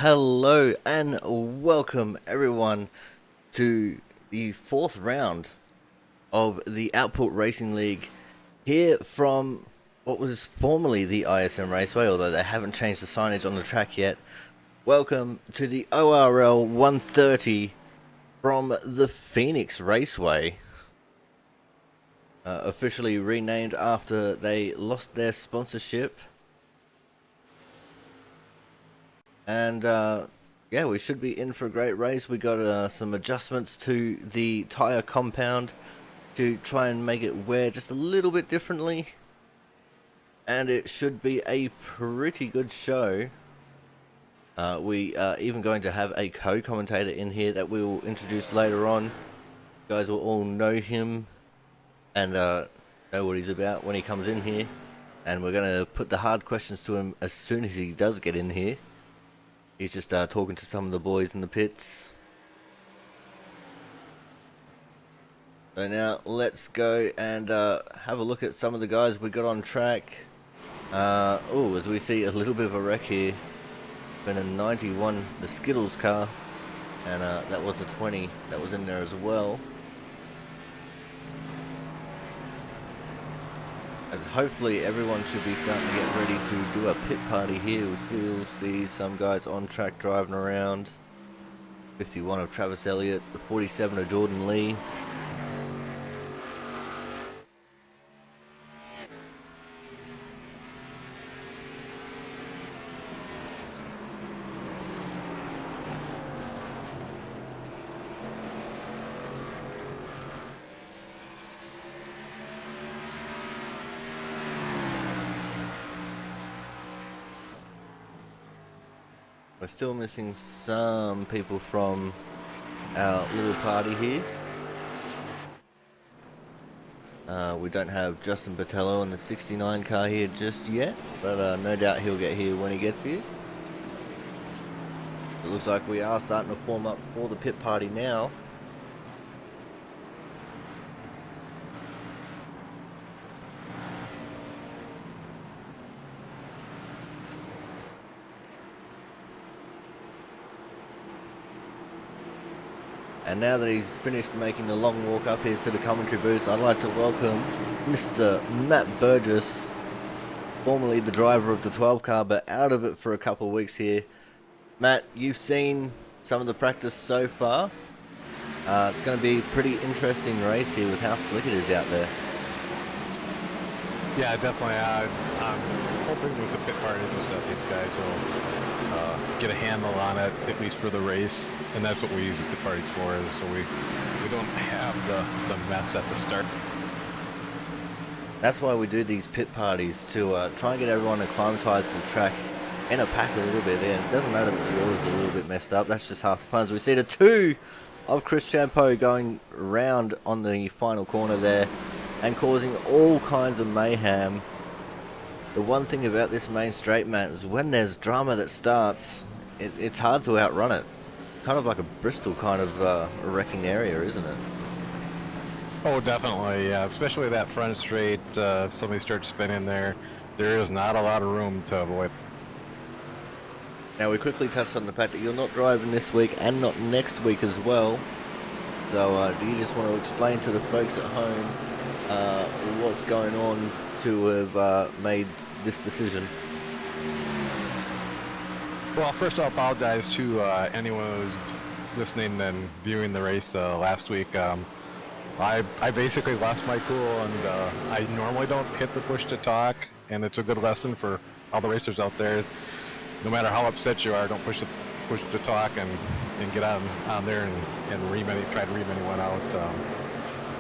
Hello and welcome everyone to the fourth round of the Output Racing League here from what was formerly the ISM Raceway, although they haven't changed the signage on the track yet. Welcome to the ORL 130 from the Phoenix Raceway, officially renamed after they lost their sponsorship. And yeah, we should be in for a great race. We got some adjustments to the tire compound to try and make it wear just a little bit differently, and it should be a pretty good show. We are even going to have a co-commentator in here that we will introduce later on. You guys will all know him and know what he's about when he comes in here, and we're going to put the hard questions to him as soon as he does get in here. He's just talking to some of the boys in the pits. So now let's go and have a look at some of the guys we got on track. Oh, as we see a little bit of a wreck here. Been a 91, the Skittles car, and that was a 20 that was in there as well. As hopefully everyone should be starting to get ready to do a pit party here. We'll still see some guys on track driving around. 51 of Travis Elliott, the 47 of Jordan Lee. We're still missing some people from our little party here. We don't have Justin Botello in the 69 car here just yet, but no doubt he'll get here when he gets here. It looks like we are starting to form up for the pit party now. And now that he's finished making the long walk up here to the commentary booth, I'd like to welcome Mr. Matt Burgess, formerly the driver of the 12 car, but out of it for a couple of weeks here. Matt, you've seen some of the practice so far. It's going to be a pretty interesting race here with how slick it is out there. Yeah, definitely. I'm hoping with the pit parties and stuff, these guys will get a handle on it, at least for the race. And that's what we use the pit parties for, is so we don't have the mess at the start. That's why we do these pit parties, to try and get everyone acclimatized to the track in a pack a little bit in. It doesn't matter that the order's a little bit messed up, that's just half the fun. So we see the two of Chris Champeau going round on the final corner there and causing all kinds of mayhem. The one thing about this main straight, Matt, is when there's drama that starts, it's hard to outrun it. Kind of like a Bristol kind of wrecking area, isn't it? Oh, definitely, yeah. Especially that front straight, if somebody starts spinning there is not a lot of room to avoid. Now, we quickly touched on the fact that you're not driving this week and not next week as well. So, do you just want to explain to the folks at home what's going on to have made this decision? Well, first I'll apologize to anyone who was listening and viewing the race last week. I basically lost my cool, and I normally don't hit the push to talk, and it's a good lesson for all the racers out there. No matter how upset you are, don't push to talk and get on there and try to ream anyone out.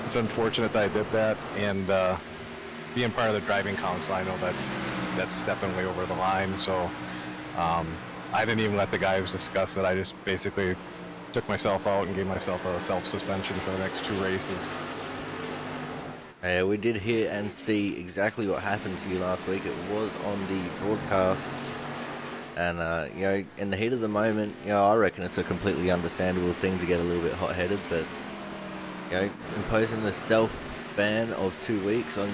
It's unfortunate that I did that, and being part of the driving council, I know that's stepping way over the line. So I didn't even let the guys discuss it. I just basically took myself out and gave myself a self-suspension for the next two races. We did hear and see exactly what happened to you last week. It was on the broadcast, and you know, in the heat of the moment, you know, I reckon it's a completely understandable thing to get a little bit hot-headed, but you know, imposing a self ban of 2 weeks on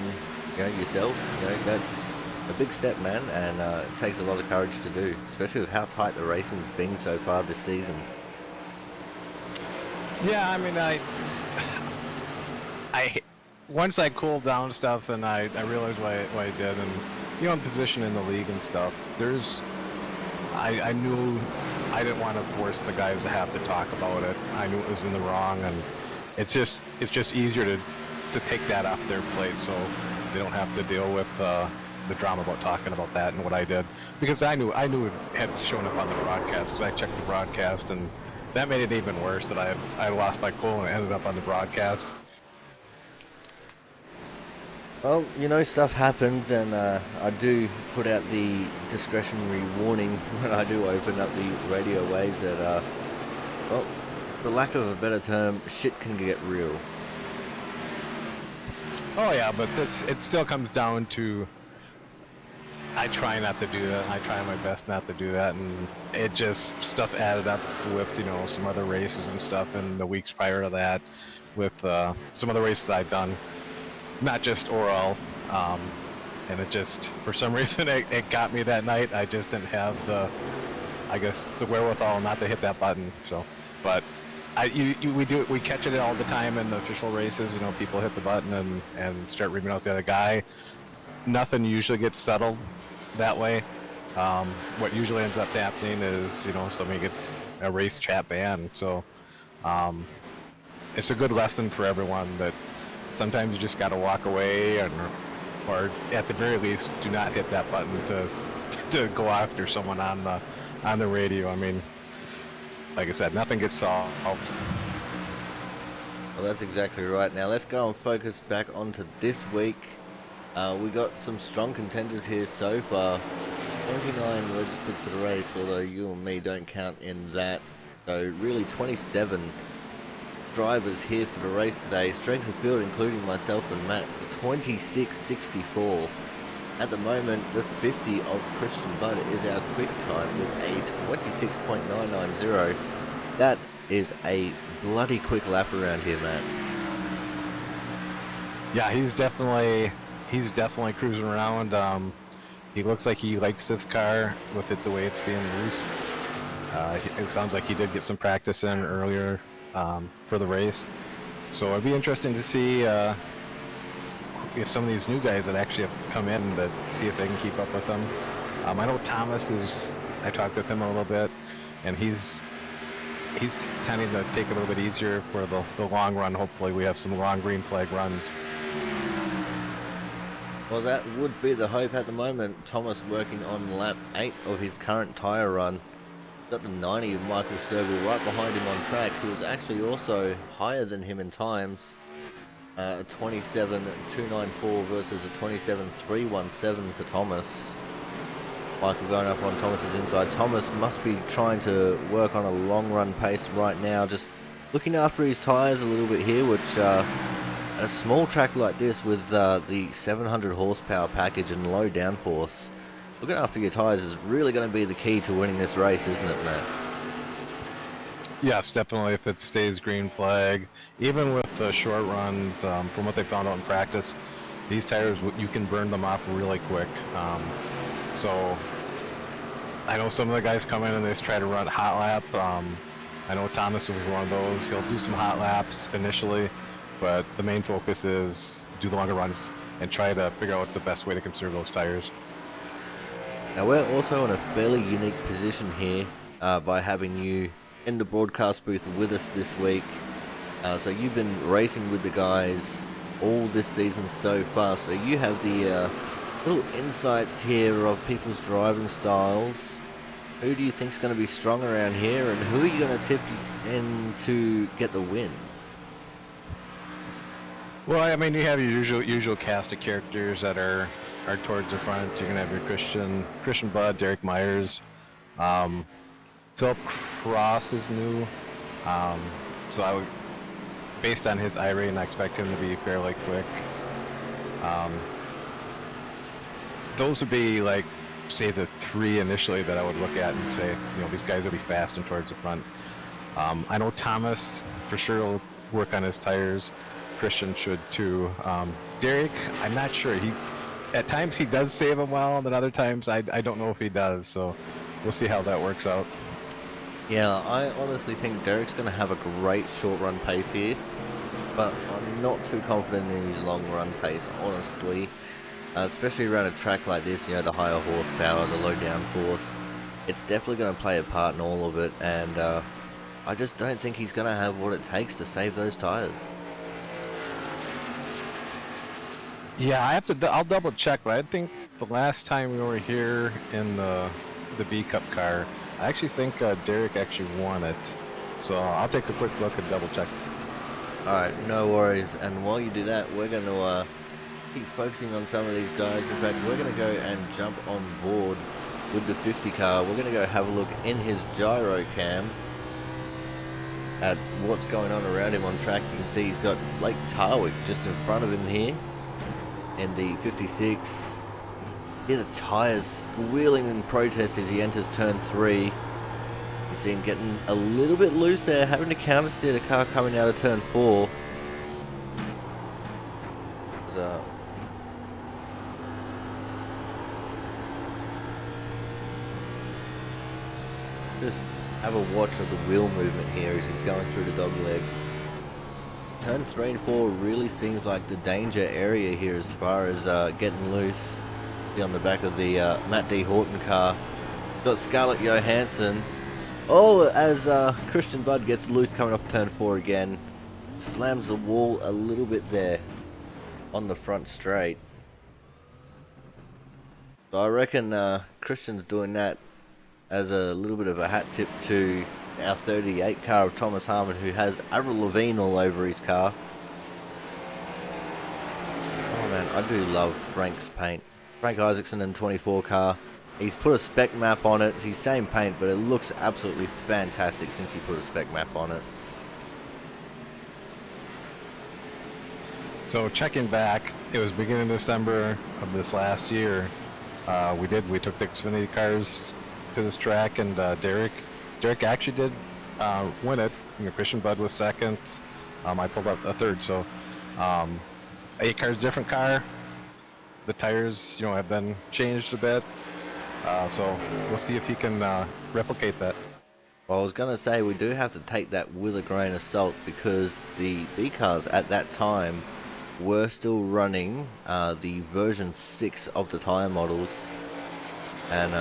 yourself, that's a big step, man, and it takes a lot of courage to do, especially with how tight the racing's been so far this season. Yeah, I mean, I once I cooled down stuff and I realized why I did, and in position in the league and stuff. I knew I didn't want to force the guys to have to talk about it. I knew it was in the wrong, and it's just easier to take that off their plate, so they don't have to deal with the drama about talking about that and what I did, because I knew it had shown up on the broadcast, because I checked the broadcast, and that made it even worse that I lost my cool and it ended up on the broadcast. Well, stuff happens, and I do put out the discretionary warning when I do open up the radio waves that, well, for lack of a better term, shit can get real. Oh yeah, but it still comes down to, I try not to do that. I try my best not to do that, and it just, stuff added up with, some other races and stuff in the weeks prior to that, with some other races I've done, not just ORL, and it just, for some reason, it got me that night. I just didn't have the wherewithal not to hit that button. So, but we catch it all the time in the official races. People hit the button and start reaming out the other guy. Nothing usually gets settled that way. What usually ends up happening is, somebody gets a race chat ban. So, it's a good lesson for everyone that sometimes you just got to walk away, or at the very least, do not hit that button to go after someone on the radio. I mean, like I said, nothing gets solved. Well, that's exactly right. Now let's go and focus back onto this week. We got some strong contenders here so far. 29 registered for the race, although you and me don't count in that. So really 27 drivers here for the race today. Strength of field, including myself and Matt, is 26.64. At the moment, the 50 of Christian Budd is our quick time with a 26.990. That is a bloody quick lap around here, Matt. Yeah, he's definitely cruising around. He looks like he likes this car with it the way it's being loose. It sounds like he did get some practice in earlier for the race, so it'd be interesting to see if some of these new guys that actually have come in, to see if they can keep up with them. I know Thomas I talked with him a little bit, and he's tending to take it a little bit easier for the long run. Hopefully we have some long green flag runs. Well, that would be the hope at the moment. Thomas working on lap 8 of his current tyre run. Got the 90 of Michael Sturgill right behind him on track, who is actually also higher than him in times. A 27.294 versus a 27.317 for Thomas. Michael going up on Thomas's inside. Thomas must be trying to work on a long run pace right now, just looking after his tyres a little bit here, which a small track like this with the 700 horsepower package and low downforce, looking after your tyres is really going to be the key to winning this race, isn't it, Matt? Yes, definitely. If it stays green flag, even with the short runs, from what they found out in practice, these tires, you can burn them off really quick. So I know some of the guys come in and they just try to run hot lap. I know Thomas was one of those. He'll do some hot laps initially, but the main focus is do the longer runs and try to figure out the best way to conserve those tires. Now we're also in a fairly unique position here by having you in the broadcast booth with us this week. So you've been racing with the guys all this season so far, so you have the little insights here of people's driving styles. Who do you think's going to be strong around here, and who are you going to tip in to get the win? Well, I mean, you have your usual cast of characters that are towards the front. You're gonna have your Christian Budd, Derek Myers, Philip Cross is new, so I would, based on his iRate, I expect him to be fairly quick. Those would be, like, say, the three initially that I would look at and say, these guys will be fast and towards the front. I know Thomas for sure will work on his tires. Christian should too. Derek, I'm not sure. at times he does save them well, and then other times I don't know if he does. So we'll see how that works out. Yeah, I honestly think Derek's going to have a great short run pace here, but I'm not too confident in his long run pace, honestly. Especially around a track like this, you know, the higher horsepower, the low downforce. It's definitely going to play a part in all of it, and I just don't think he's going to have what it takes to save those tires. Yeah, I'll double check, but I think the last time we were here in the B Cup car, I actually think Derek actually won it. So I'll take a quick look and double check. Alright, no worries, and while you do that, we're going to keep focusing on some of these guys. In fact, we're going to go and jump on board with the 50 car. We're going to go have a look in his gyro cam at what's going on around him on track. You can see he's got Lake Tarwick just in front of him here in the 56. Hear the tyres squealing in protest as he enters turn 3. You see him getting a little bit loose there, having to counter steer the car coming out of turn 4. Just have a watch of the wheel movement here as he's going through the dog leg. Turn 3 and 4 really seems like the danger area here as far as getting loose. See on the back of the Matt D. Horton car. Got Scarlett Johansson. Oh, as Christian Budd gets loose coming off turn 4 again. Slams the wall a little bit there on the front straight. So I reckon Christian's doing that as a little bit of a hat tip to our 38 car of Thomas Harmon, who has Avril Lavigne all over his car. Oh man, I do love Frank's paint. Frank Isaacson in 24 car. He's put a spec map on it. It's his same paint, but it looks absolutely fantastic since he put a spec map on it. So checking back, it was beginning of December of this last year. We took the Xfinity cars to this track, and Derek actually did win it. You know, Christian Budd was second. I pulled up a third. So 8 cars, different car. The tires, you know, have been changed a bit. So we'll see if he can replicate that. Well, I was going to say we do have to take that with a grain of salt because the B cars at that time were still running the version 6 of the tyre models. And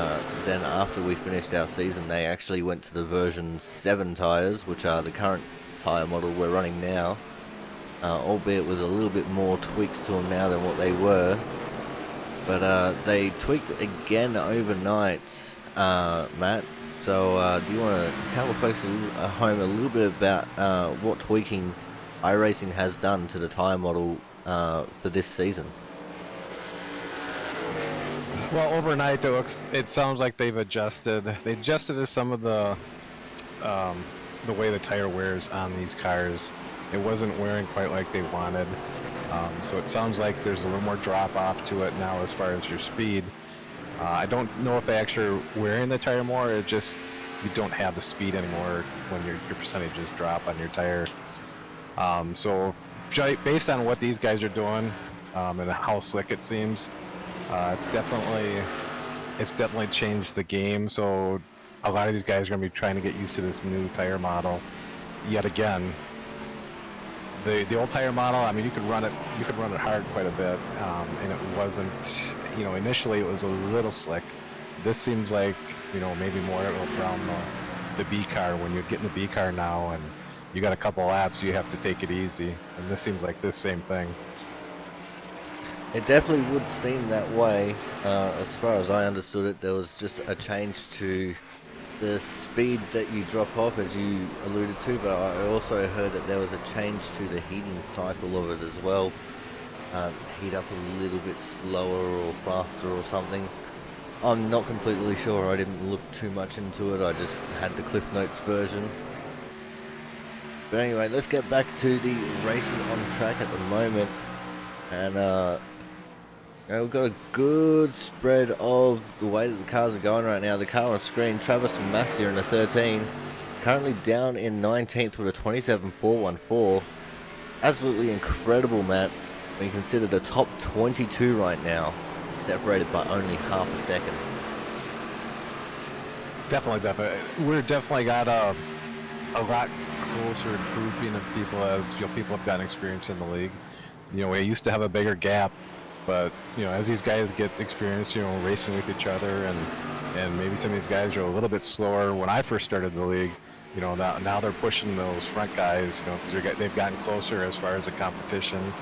then after we finished our season, they actually went to the version 7 tyres, which are the current tyre model we're running now. Albeit with a little bit more tweaks to them now than what they were. But they tweaked it again overnight, Matt. So do you want to tell the folks at home a little bit about what tweaking iRacing has done to the tyre model for this season? Well, overnight it sounds like they've adjusted. They adjusted to some of the way the tire wears on these cars. It wasn't wearing quite like they wanted. So it sounds like there's a little more drop off to it now as far as your speed. I don't know if they actually are wearing the tire more, or just you don't have the speed anymore when your percentages drop on your tire. So based on what these guys are doing and how slick it seems, it's definitely changed the game. So a lot of these guys are going to be trying to get used to this new tire model yet again. The old tire model, I mean, you could run it hard quite a bit, and it wasn't, you know, initially it was a little slick. This seems like, you know, maybe more around the B car. When you get in the B car now and you got a couple laps, you have to take it easy, and this seems like this same thing. It definitely would seem that way. As far as I understood it, there was just a change to the speed that you drop off, as you alluded to, but I also heard that there was a change to the heating cycle of it as well. Heat up a little bit slower or faster or something. I'm not completely sure. I didn't look too much into it. I just had the Cliff Notes version. But anyway, let's get back to the racing on track at the moment. And we've got a good spread of the way that the cars are going right now. The car on screen, Travis Massier in the 13, currently down in 19th with a 27.414. Absolutely incredible, Matt, when you consider the top 22 right now. separated by only half a second. Definitely. We're definitely got a lot closer grouping of people as people have gotten experience in the league. We used to have a bigger gap, but as these guys get experience, racing with each other, and maybe some of these guys are a little bit slower. When I first started the league, now they're pushing those front guys, because they've gotten closer as far as the competition.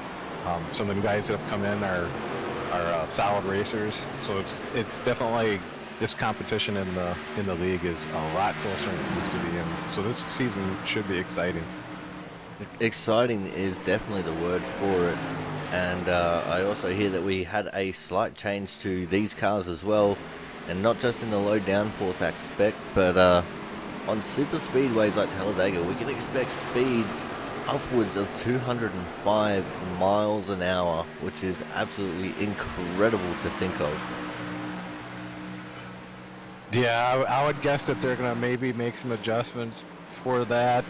Some of the guys that have come in are solid racers, so it's definitely. This competition in the league is a lot closer than it used to be, and so this season should be exciting. Exciting is definitely the word for it. And I also hear that we had a slight change to these cars as well, and not just in the low downforce aspect, but on super speedways like Talladega, we can expect speeds upwards of 205 miles an hour, which is absolutely incredible to think of. Yeah, I would guess that they're gonna maybe make some adjustments for that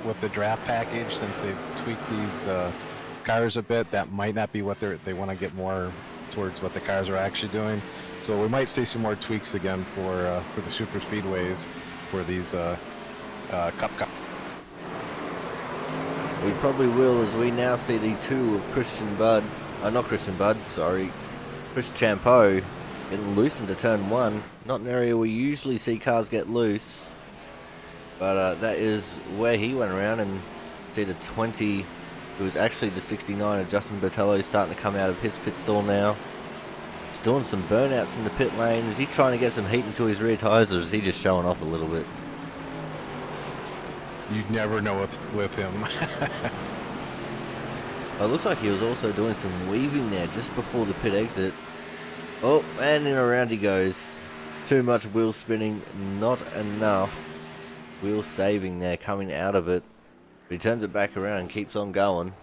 with the draft package, since they've tweaked these cars a bit. That might not be what they want to get more towards what the cars are actually doing. So we might see some more tweaks again for the super speedways for these cup cars. We probably will, as we now see the two of Chris Champeau getting loose into turn one. Not an area we usually see cars get loose, but that is where he went around, and see the 20, who was actually the 69 of Justin Bertello, starting to come out of his pit stall now. He's doing some burnouts in the pit lane. Is he trying to get some heat into his rear tyres, or is he just showing off a little bit? You'd never know with him. It looks like he was also doing some weaving there just before the pit exit. Oh, and in around he goes. Too much wheel spinning, not enough wheel saving there coming out of it. But he turns it back around and keeps on going.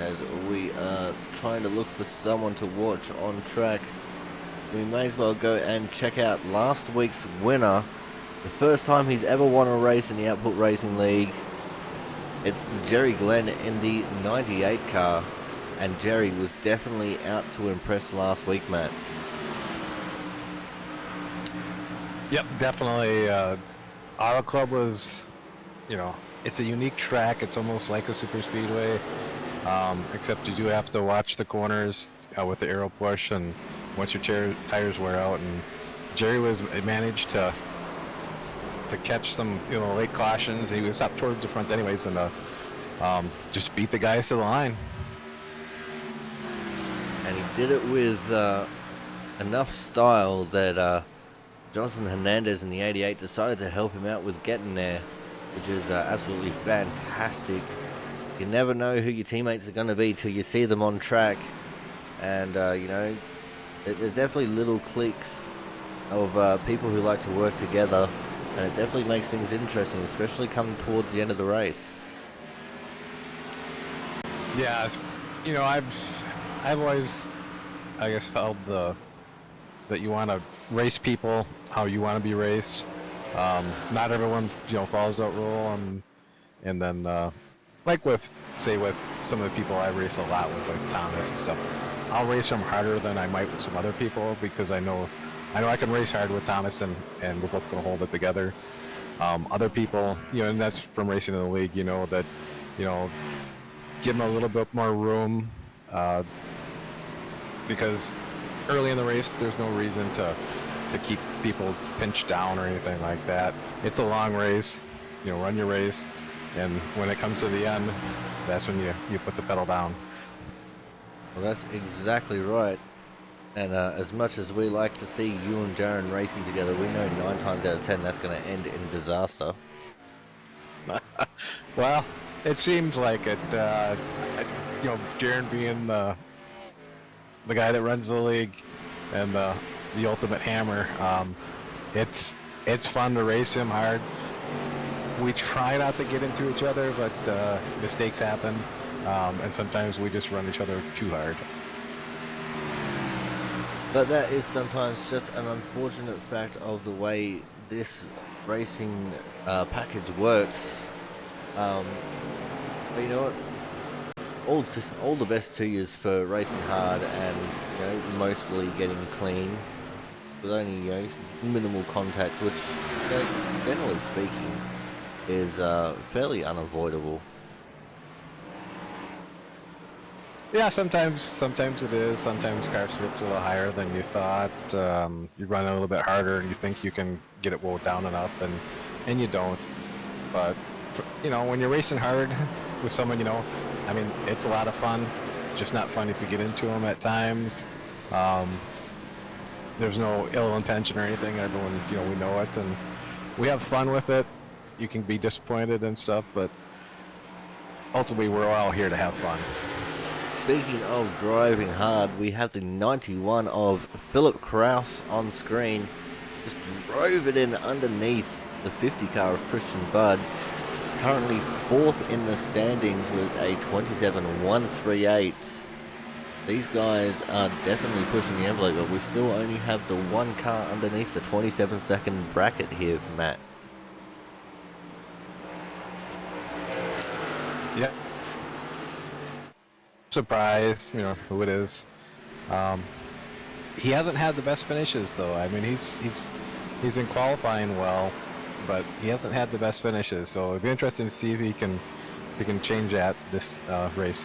As we are trying to look for someone to watch on track, we may as well go and check out last week's winner. The first time he's ever won a race in the Output Racing League. It's Jerry Glenn in the 98 car. And Jerry was definitely out to impress last week, Matt. Yep, definitely. Auto Club was, it's a unique track. It's almost like a super speedway, except you do have to watch the corners with the aero push, and once your tires wear out. And Jerry managed to catch some late cautions. He was up towards the front anyways, and just beat the guys to the line. And he did it with enough style that Jonathan Hernandez in the 88 decided to help him out with getting there, which is absolutely fantastic. You never know who your teammates are going to be till you see them on track. And, there's definitely little cliques of people who like to work together. And it definitely makes things interesting, especially coming towards the end of the race. Yeah, I've always, I guess, felt that you want to race people how you want to be raced. Not everyone, follows that rule, and then like with some of the people I race a lot with, like Thomas and stuff, I'll race them harder than I might with some other people, because I know I can race hard with Thomas, and we're both going to hold it together. Other people, and that's from racing in the league, that, give them a little bit more room, because early in the race, there's no reason to keep people pinched down or anything like that. It's a long race, run your race, and when it comes to the end, that's when you put the pedal down. Well, that's exactly right. And as much as we like to see you and Jaron racing together, we know 9 times out of 10 that's going to end in disaster. Well, it seems like it. Jaron being the guy that runs the league and the ultimate hammer, it's fun to race him hard. We try not to get into each other, but mistakes happen, and sometimes we just run each other too hard. But that is sometimes just an unfortunate fact of the way this racing package works. But you know what? all the best to yous for racing hard and mostly getting clean with only minimal contact, which generally speaking is fairly unavoidable. Yeah, sometimes it is. Sometimes car slips a little higher than you thought. You run a little bit harder, and you think you can get it wound down enough, and you don't. But when you're racing hard with someone, I mean, it's a lot of fun. Just not fun if you get into them at times. There's no ill intention or anything. Everyone, we know it, and we have fun with it. You can be disappointed and stuff, but ultimately, we're all here to have fun. Speaking of driving hard, we have the 91 of Philip Kraus on screen. Just drove it in underneath the 50 car of Christian Budd. Currently 4th in the standings with a 27.138. These guys are definitely pushing the envelope, but we still only have the one car underneath the 27-second bracket here, Matt. Yeah. Surprise, who it is. He hasn't had the best finishes though. I mean, he's been qualifying well, but he hasn't had the best finishes. So it'd be interesting to see if he can change that this race.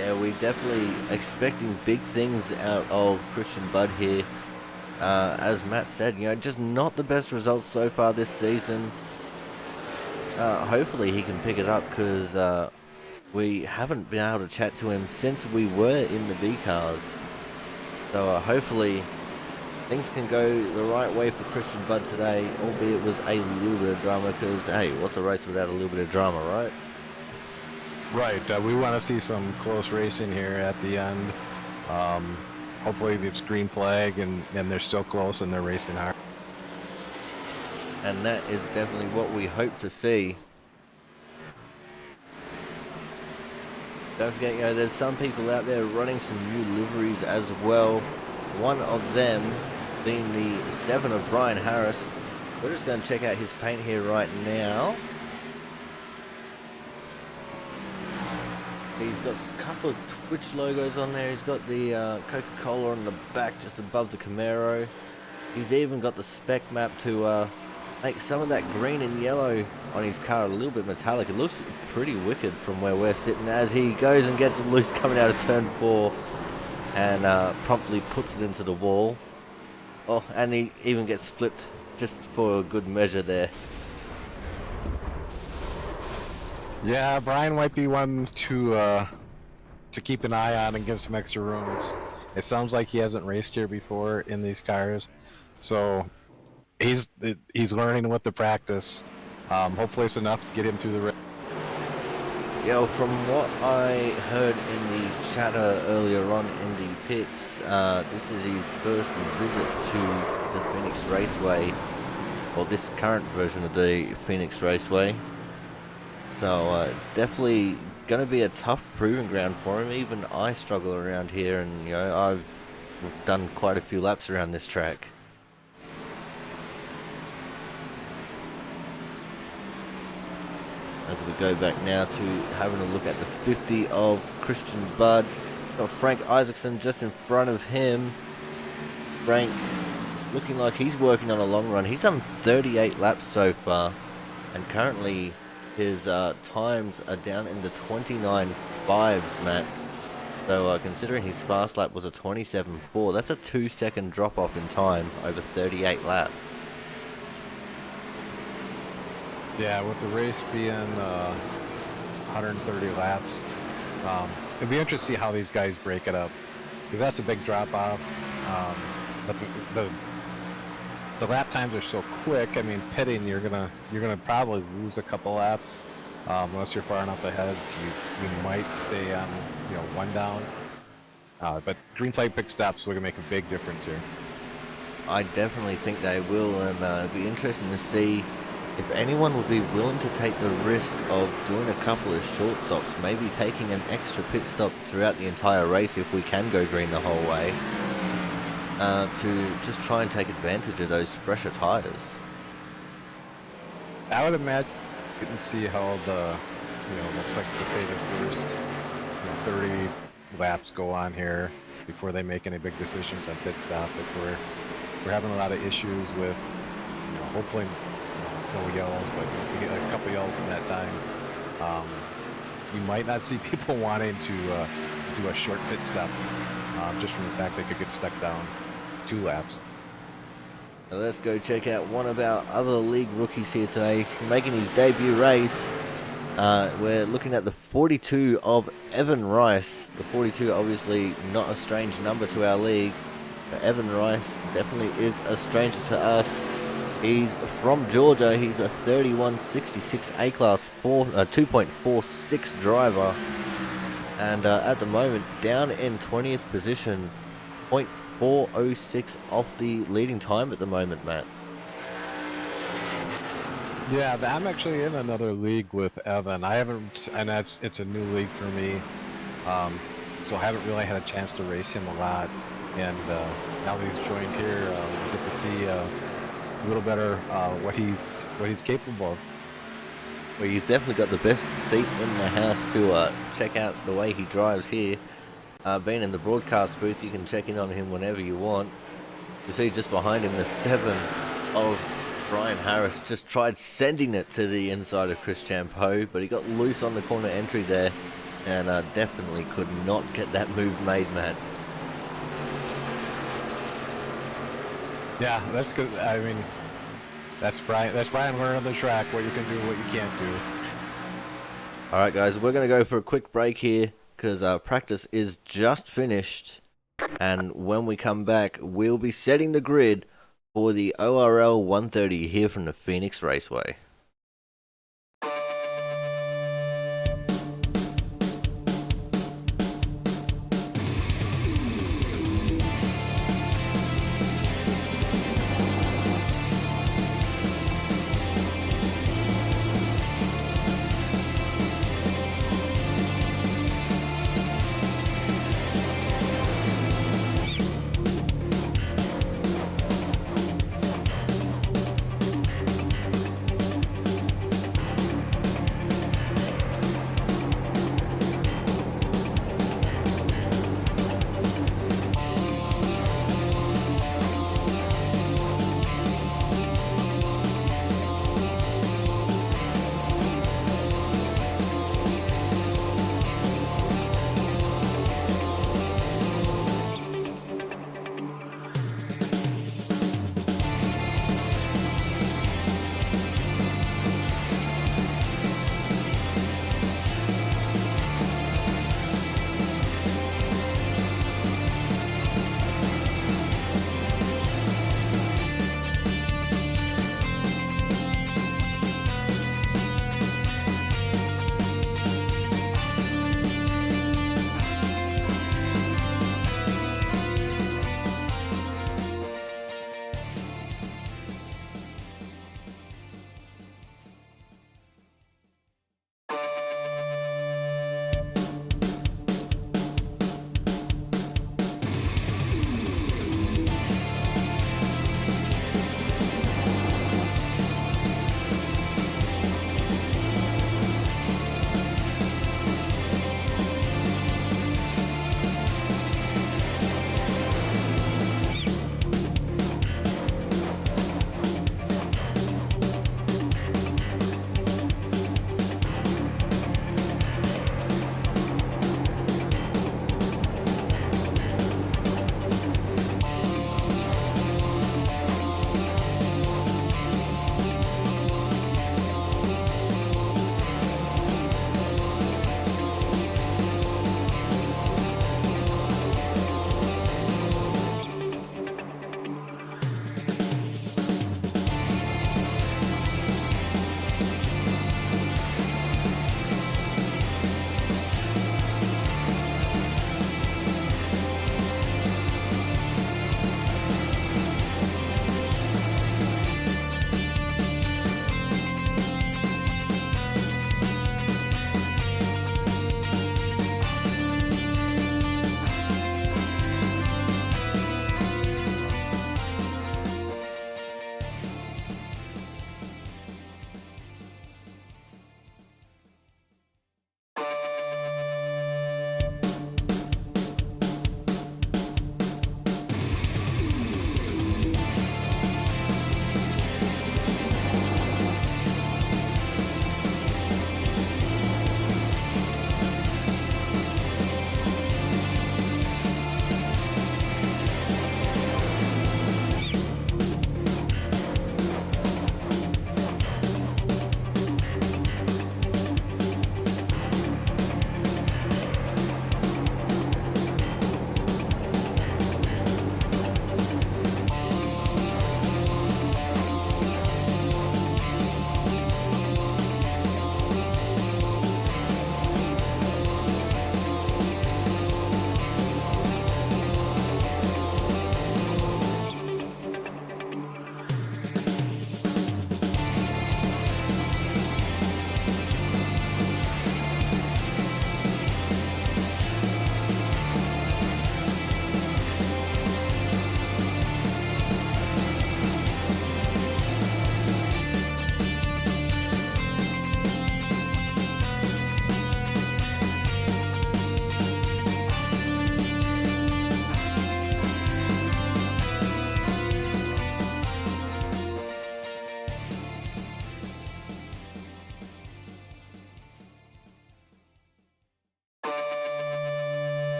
Yeah, we're definitely expecting big things out of Christian Budd here. As Matt said, just not the best results so far this season. Hopefully he can pick it up because we haven't been able to chat to him since we were in the B cars. So hopefully things can go the right way for Christian Budd today, albeit with a little bit of drama because, hey, what's a race without a little bit of drama, right? Right. We want to see some close racing here at the end. Hopefully it's green flag and they're still close and they're racing hard. And that is definitely what we hope to see. Don't forget, there's some people out there running some new liveries as well. One of them being the 7 of Brian Harris. We're just going to check out his paint here right now. He's got a couple of Twitch logos on there. He's got the Coca-Cola on the back just above the Camaro. He's even got the spec map to make some of that green and yellow on his car a little bit metallic. It looks pretty wicked from where we're sitting as he goes and gets it loose coming out of turn 4 and promptly puts it into the wall. Oh, and he even gets flipped just for a good measure there. Yeah, Brian might be one to keep an eye on and give some extra room. It sounds like he hasn't raced here before in these cars, so he's learning with the practice. Hopefully it's enough to get him through the race. Yeah, from what I heard in the chatter earlier on in the pits, this is his first visit to the Phoenix Raceway, or this current version of the Phoenix Raceway. So it's definitely going to be a tough proving ground for him. Even I struggle around here, and I've done quite a few laps around this track. As we go back now to having a look at the 50 of Christian Budd. Got Frank Isaacson just in front of him. Frank looking like he's working on a long run. He's done 38 laps so far, and currently his times are down in the 29.5s, Matt. So considering his fast lap was a 27.4, that's a 2-second drop off in time over 38 laps. Yeah, with the race being 130 laps, it'd be interesting to see how these guys break it up, because that's a big drop off. But the lap times are so quick. I mean, pitting, you're gonna probably lose a couple laps unless you're far enough ahead. You might stay on one down. But green flag pit stops are gonna make a big difference here. I definitely think they will, and it'd be interesting to see if anyone would be willing to take the risk of doing a couple of short stops, maybe taking an extra pit stop throughout the entire race if we can go green the whole way, to just try and take advantage of those fresher tires. I would imagine you can see how looks like the say the first 30 laps go on here before they make any big decisions on pit stop. If we're having a lot of issues with, hopefully no yellows, but if we get a couple yellows in that time, you might not see people wanting to do a short pit stop just from the fact they could get stuck down 2 laps. Now let's go check out one of our other league rookies here today, making his debut race. We're looking at the 42 of Evan Rice. The 42 obviously not a strange number to our league, but Evan Rice definitely is a stranger to us. He's from Georgia. He's a 3166 A-Class 2.46 driver. And at the moment, down in 20th position, 0.406 off the leading time at the moment, Matt. Yeah, I'm actually in another league with Evan. I haven't, and it's a new league for me, so I haven't really had a chance to race him a lot. And now that he's joined here, we get to see a little better what he's capable of. Well, you've definitely got the best seat in the house to check out the way he drives here. Being in the broadcast booth, you can check in on him whenever you want. You see just behind him the 7 of Brian Harris just tried sending it to the inside of Chris Champeau, but he got loose on the corner entry there and definitely could not get that move made, Matt. Yeah, that's good. I mean, that's Brian learning on the track what you can do, what you can't do. Alright guys, we're going to go for a quick break here because practice is just finished, and when we come back we'll be setting the grid for the ORL 130 here from the Phoenix Raceway.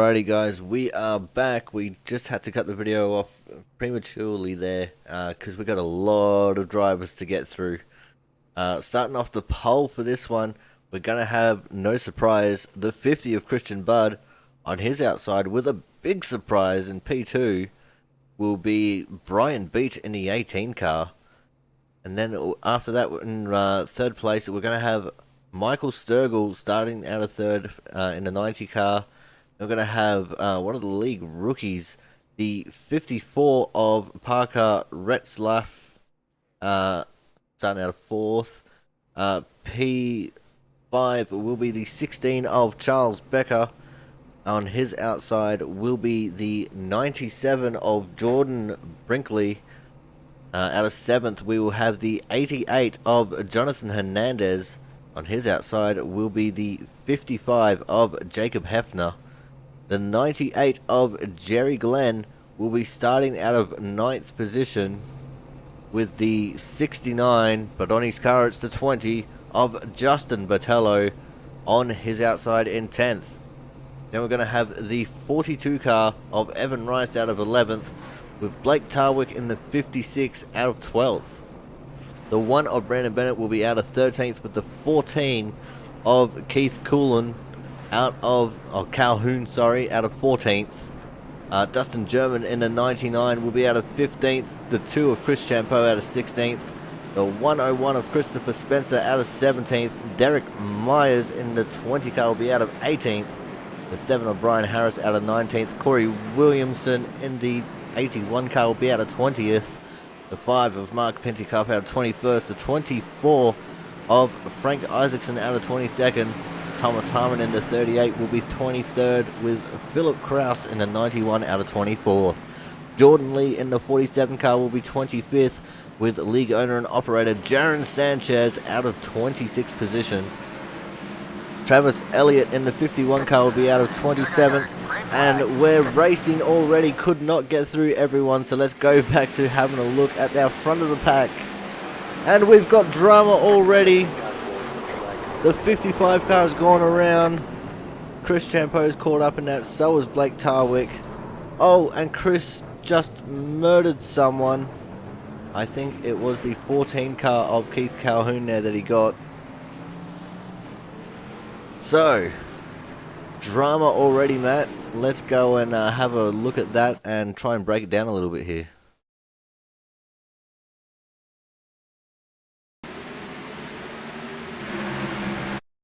Alrighty guys, we are back. We just had to cut the video off prematurely there because we got a lot of drivers to get through. Starting off the pole for this one, we're going to have, no surprise, the 50 of Christian Budd on his outside with a big surprise in P2 will be Brian Beach in the 18 car. And then after that in third place, we're going to have Michael Sturgill starting out of third in the 90 car. We're going to have one of the league rookies, the 54 of Parker Retzlaff, starting out of fourth. P5 will be the 16 of Charles Becker. On his outside will be the 97 of Jordan Brinkley. Out of seventh, we will have the 88 of Jonathan Hernandez. On his outside will be the 55 of Jacob Hefner. The 98 of Jerry Glenn will be starting out of 9th position with the 69, but on his car it's the 20 of Justin Botello on his outside in 10th. Then we're going to have the 42 car of Evan Rice out of 11th with Blake Tarwick in the 56 out of 12th. The 1 of Brandon Bennett will be out of 13th with the 14 of Keith Coulon out of Calhoun, out of 14th. Dustin German in the 99 will be out of 15th. The 2 of Chris Champeau out of 16th. The 101 of Christopher Spencer out of 17th. Derek Myers in the 20 car will be out of 18th. The 7 of Brian Harris out of 19th. Corey Williamson in the 81 car will be out of 20th. The 5 of Mark Pentikoff out of 21st. The 24 of Frank Isaacson out of 22nd. Thomas Harmon in the 38 will be 23rd with Philip Kraus in the 91 out of 24th. Jordan Lee in the 47 car will be 25th with league owner and operator Jaron Sanchez out of 26th position. Travis Elliott in the 51 car will be out of 27th, and we're racing already, could not get through everyone, so let's go back to having a look at our front of the pack. And we've got drama already. The 55 car has gone around. Chris Champeau's caught up in that, so is Blake Tarwick. Oh, and Chris just murdered someone. I think it was the 14 car of Keith Calhoun there that he got. So, drama already, Matt. Let's go and have a look at that and try and break it down a little bit here.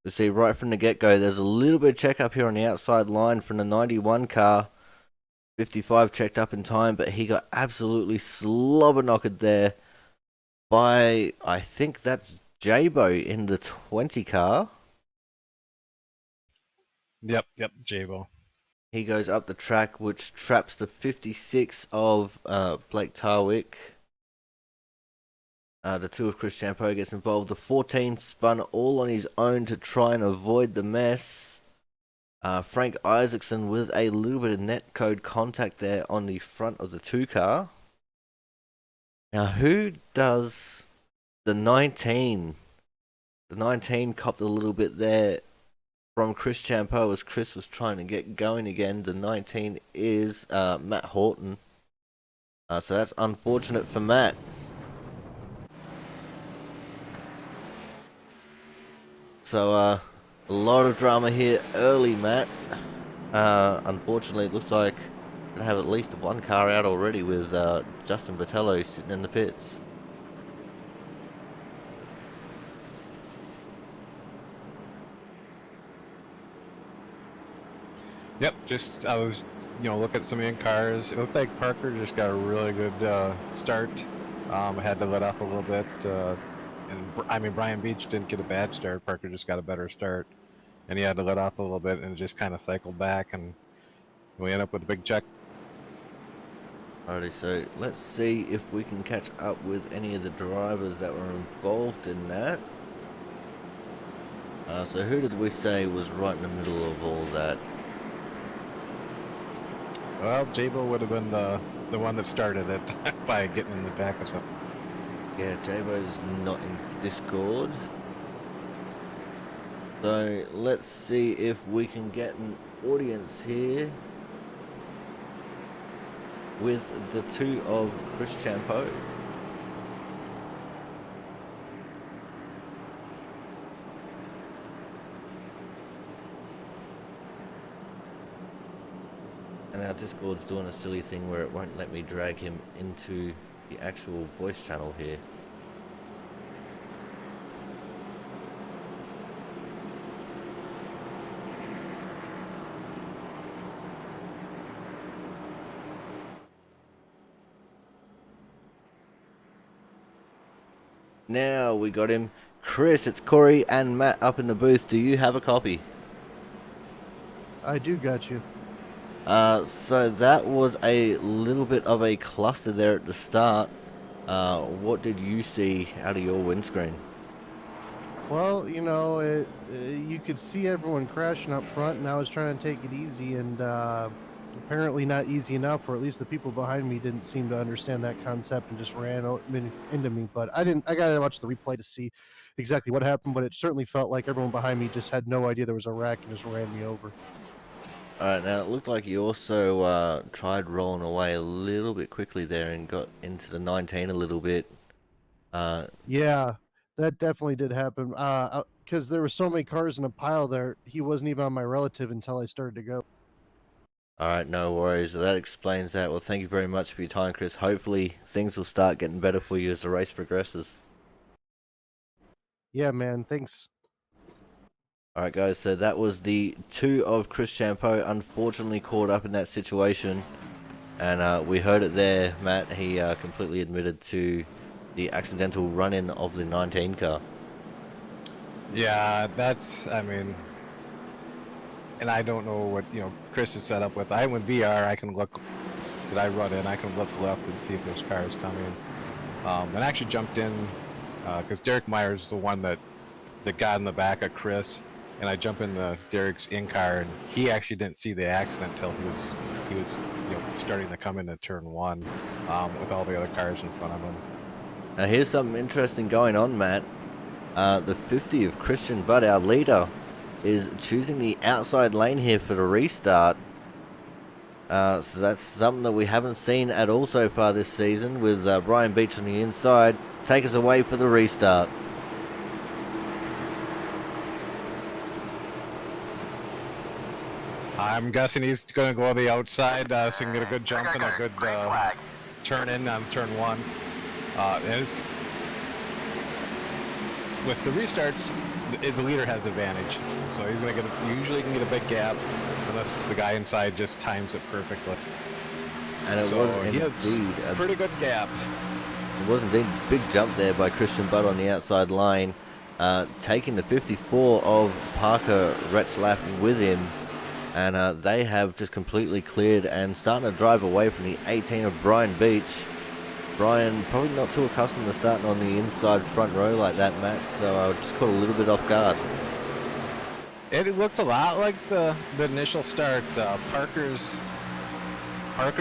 You see, right from the get-go, there's a little bit of check-up here on the outside line from the 91 car. 55 checked up in time, but he got absolutely slobber-knockered there by, I think that's Jabo in the 20 car. Yep, Jabo. He goes up the track, which traps the 56 of Blake Tarwick. The 2 of Chris Champeau gets involved. The 14 spun all on his own to try and avoid the mess. Frank Isaacson with a little bit of net code contact there on the front of the 2 car. Now, who does the 19? The 19 copped a little bit there from Chris Champeau as Chris was trying to get going again. The 19 is Matt Horton. So that's unfortunate for Matt. So a lot of drama here early, Matt. Unfortunately, it looks like we're going to have at least one car out already with Justin Botello sitting in the pits. Yep, I was, looking at some of the cars. It looked like Parker just got a really good start. Had to let off a little bit. Brian Beach didn't get a bad start. Parker just got a better start. And he had to let off a little bit and just kind of cycled back. And we end up with a big check. Alrighty, so let's see if we can catch up with any of the drivers that were involved in that. So who did we say was right in the middle of all that? Well, Jabo would have been the one that started it by getting in the back of something. Yeah, Jabo's not in Discord. So let's see if we can get an audience here. with the 2 of Chris Champeau. And our Discord's doing a silly thing where it won't let me drag him into the actual voice channel here. Now we got him. Chris, it's Corey and Matt up in the booth. Do you have a copy? I do got you. So that was a little bit of a cluster there at the start. What did you see out of your windscreen? Well, you know, you could see everyone crashing up front, and I was trying to take it easy, and apparently not easy enough, or at least the people behind me didn't seem to understand that concept and just ran into me. But I didn't. I gotta watch the replay to see exactly what happened, but it certainly felt like everyone behind me just had no idea there was a wreck and just ran me over. Alright, now it looked like you also tried rolling away a little bit quickly there and got into the 19 a little bit. Yeah, that definitely did happen. Because there were so many cars in a pile there, he wasn't even on my relative until I started to go. Alright, no worries. That explains that. Well, thank you very much for your time, Chris. Hopefully things will start getting better for you as the race progresses. Yeah, man. Thanks. Alright guys, so that was the 2 of Chris Champeau, unfortunately caught up in that situation. And we heard it there, Matt. He completely admitted to the accidental run-in of the 19 car. Yeah, that's, I mean, and I don't know what, Chris is set up with. I went VR, I can look, did I run in? I can look left and see if there's cars coming. And I actually jumped in, because Derek Myers is the one that got in the back of Chris, and I jump in Derek's in-car, and he actually didn't see the accident until he was starting to come into turn 1, with all the other cars in front of him. Now here's something interesting going on, Matt. The 50 of Christian Budd, our leader, is choosing the outside lane here for the restart. So that's something that we haven't seen at all so far this season, with Brian Beach on the inside. Take us away for the restart. I'm guessing he's going to go on the outside, so he can get a good jump and a good turn in on turn 1. With the restarts, the leader has advantage, so he's going to usually can get a big gap, unless the guy inside just times it perfectly. And it was indeed a pretty good gap. It was indeed a big jump there by Christian Budd on the outside line, taking the 54 of Parker Retzlaff with him. And they have just completely cleared and starting to drive away from the 18 of Brian Beach. Brian probably not too accustomed to starting on the inside front row like that, Matt, so I just caught a little bit off guard. It looked a lot like the initial start. Parker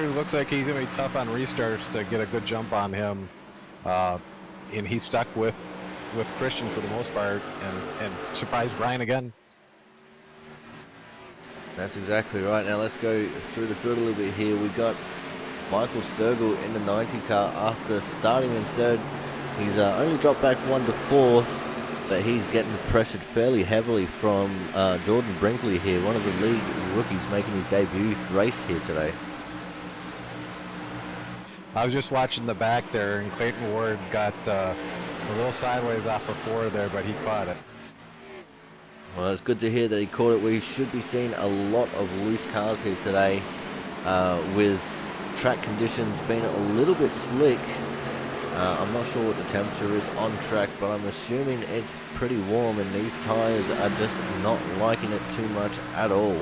looks like he's going to be tough on restarts to get a good jump on him. And he stuck with Christian for the most part and surprised Brian again. That's exactly right. Now let's go through the field a little bit here. We got Michael Sturgill in the 90 car after starting in 3rd. He's only dropped back 1 to 4th, but he's getting pressured fairly heavily from Jordan Brinkley here, one of the league rookies making his debut race here today. I was just watching the back there, and Clayton Ward got a little sideways off of 4 there, but he caught it. Well, it's good to hear that he caught it. We should be seeing a lot of loose cars here today, with track conditions being a little bit slick. I'm not sure what the temperature is on track, but I'm assuming it's pretty warm, and these tires are just not liking it too much at all.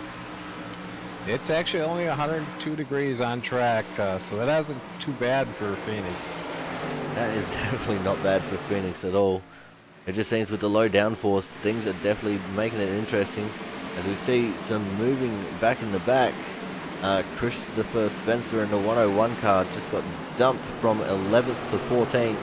It's actually only 102 degrees on track, so that isn't too bad for Phoenix. That is definitely not bad for Phoenix at all. It just seems with the low downforce, things are definitely making it interesting. As we see some moving back in the back, Christopher Spencer in the 101 car just got dumped from 11th to 14th.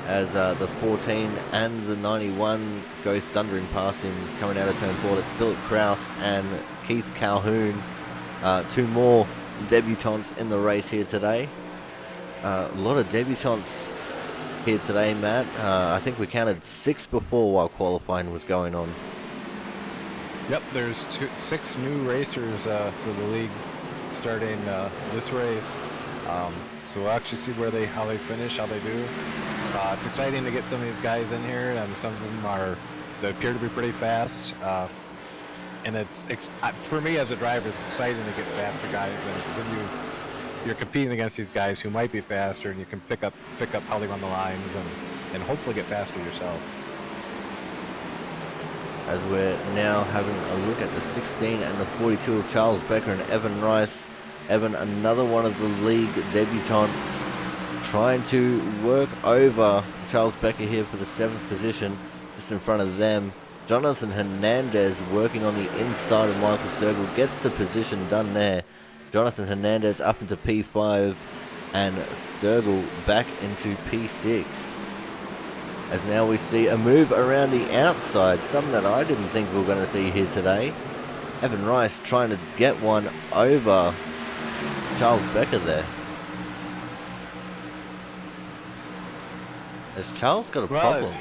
As the 14 and the 91 go thundering past him coming out of turn 4. It's Philip Kraus and Keith Calhoun. 2 more debutantes in the race here today. A lot of debutantes here today, Matt. I think we counted 6 before while qualifying was going on. Yep, there's 6 new racers for the league starting this race. So we'll actually see how they finish, how they do. It's exciting to get some of these guys in here, and some of them they appear to be pretty fast. And for me as a driver, it's exciting to get faster guys in, because then you're competing against these guys who might be faster, and you can pick up how they run the lines and hopefully get faster yourself. As we're now having a look at the 16 and the 42 of Charles Becker and Evan Rice. Evan, another one of the league debutants, trying to work over Charles Becker here for the 7th position, just in front of them. Jonathan Hernandez working on the inside of Michael Sturgill, gets the position done there. Jonathan Hernandez up into P5 and Sturgill back into P6. As now we see a move around the outside, something that I didn't think we were going to see here today. Evan Rice trying to get one over Charles Becker there. Has Charles got a problem?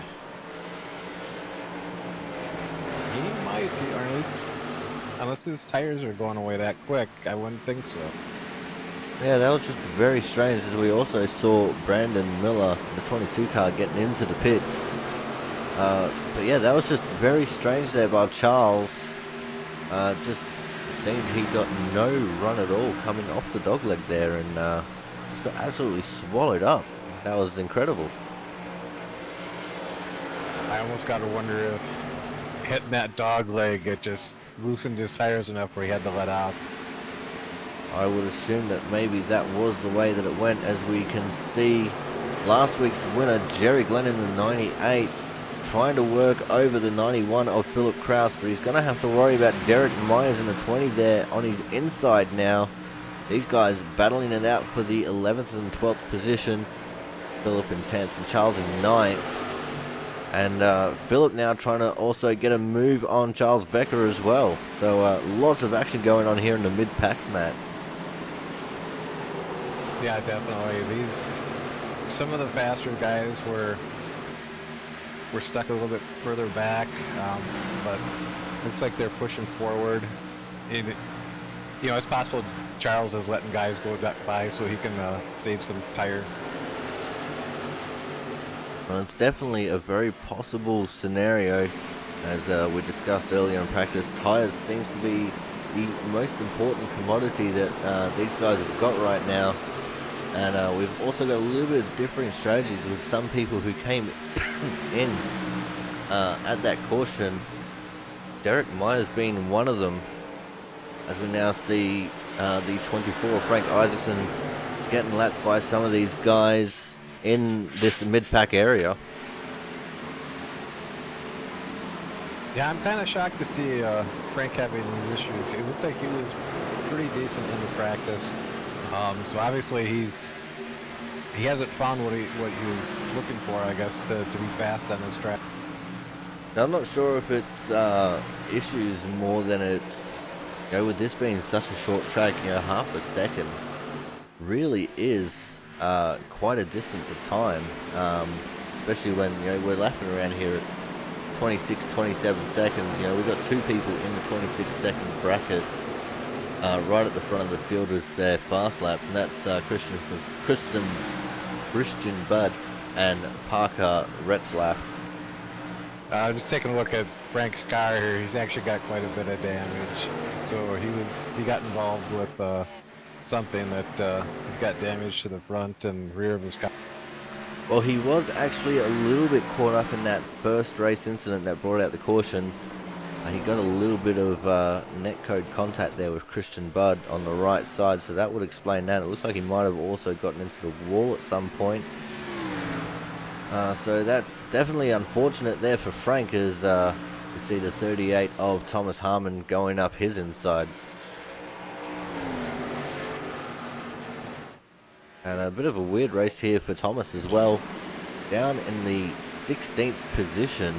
He might, or at least, unless his tires are going away that quick, I wouldn't think so. Yeah, that was just very strange, as we also saw Brandon Miller, the 22 car, getting into the pits. But yeah, that was just very strange there by Charles. Just seemed he got no run at all coming off the dogleg there, and just got absolutely swallowed up. That was incredible. I almost got to wonder if hitting that dog leg, it just loosened his tires enough where he had to let off. I would assume that maybe that was the way that it went, as we can see last week's winner, Jerry Glenn, in the 98, trying to work over the 91 of Philip Kraus, but he's going to have to worry about Derek Myers in the 20 there on his inside now. These guys battling it out for the 11th and 12th position. Philip in 10th and Charles in 9th. And Philip now trying to also get a move on Charles Becker as well. So lots of action going on here in the mid-packs, Matt. Yeah, definitely. Some of the faster guys were stuck a little bit further back, but looks like they're pushing forward. It's possible Charles is letting guys go by so he can save some tire. Well, it's definitely a very possible scenario, as we discussed earlier in practice. Tires seems to be the most important commodity that these guys have got right now. And we've also got a little bit of differing strategies with some people who came in at that caution. Derek Myers being one of them, as we now see the 24 Frank Isaacson getting lapped by some of these guys in this mid-pack area. Yeah, I'm kind of shocked to see Frank having these issues. It looked like he was pretty decent in the practice. So obviously he hasn't found what he was looking for, I guess, to be fast on this track. Now, I'm not sure if it's issues more than it's, with this being such a short track, half a second really is quite a distance of time, especially when we're lapping around here at 26, 27 seconds. We've got 2 people in the 26-second bracket. Right at the front of the field was their fast laps, and that's Christian Budd and Parker Retzlaff. Just taking a look at Frank's car here, he's actually got quite a bit of damage. So he got involved with something that he's got damage to the front and rear of his car. Well, he was actually a little bit caught up in that first race incident that brought out the caution. He got a little bit of netcode contact there with Christian Budd on the right side, so that would explain that. It looks like he might have also gotten into the wall at some point. So that's definitely unfortunate there for Frank, as we see the 38 of Thomas Harmon going up his inside. And a bit of a weird race here for Thomas as well. Down in the 16th position.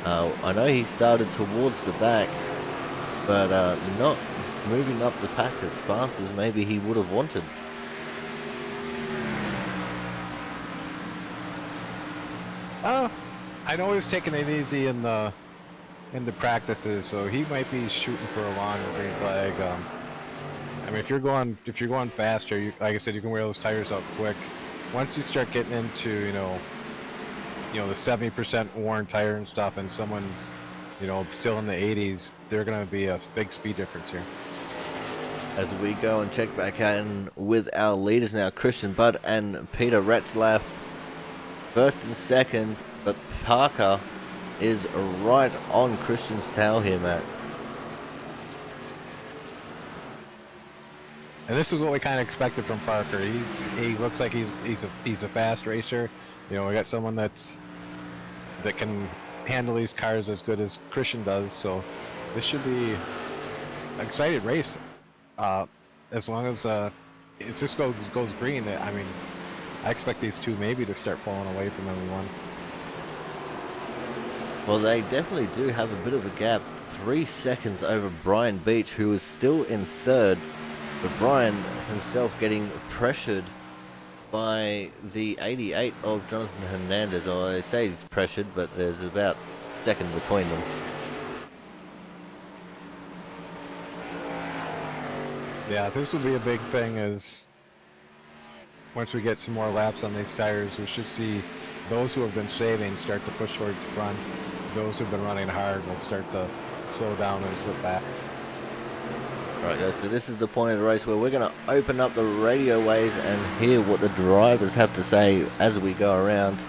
I know he started towards the back, but not moving up the pack as fast as maybe he would have wanted. I know he's taking it easy in the practices, so he might be shooting for a long green flag. I mean, if you're going faster, like I said, you can wear those tires out quick. Once you start getting into the 70% worn tire and stuff, and someone's still in the 80s, they're going to be a big speed difference here. As we go and check back in with our leaders now, Christian Budd and Peter Retzlaff, first and second, but Parker is right on Christian's tail here, Matt. And this is what we kind of expected from Parker. He looks like he's a fast racer. We got someone that can handle these cars as good as Christian does. So this should be an exciting race. As long as it just goes green. I mean, I expect these two maybe to start pulling away from everyone. Well, they definitely do have a bit of a gap. 3 seconds over Brian Beach, who is still in third. But Brian himself getting pressured by the 88 of Jonathan Hernandez. Or I say he's pressured, but there's about a second between them. Yeah, this will be a big thing. Is once we get some more laps on these tires, we should see those who have been saving start to push towards the front. Those who've been running hard will start to slow down and slip back. Right, guys, so this is the point of the race where we're going to open up the radio waves and hear what the drivers have to say as we go around.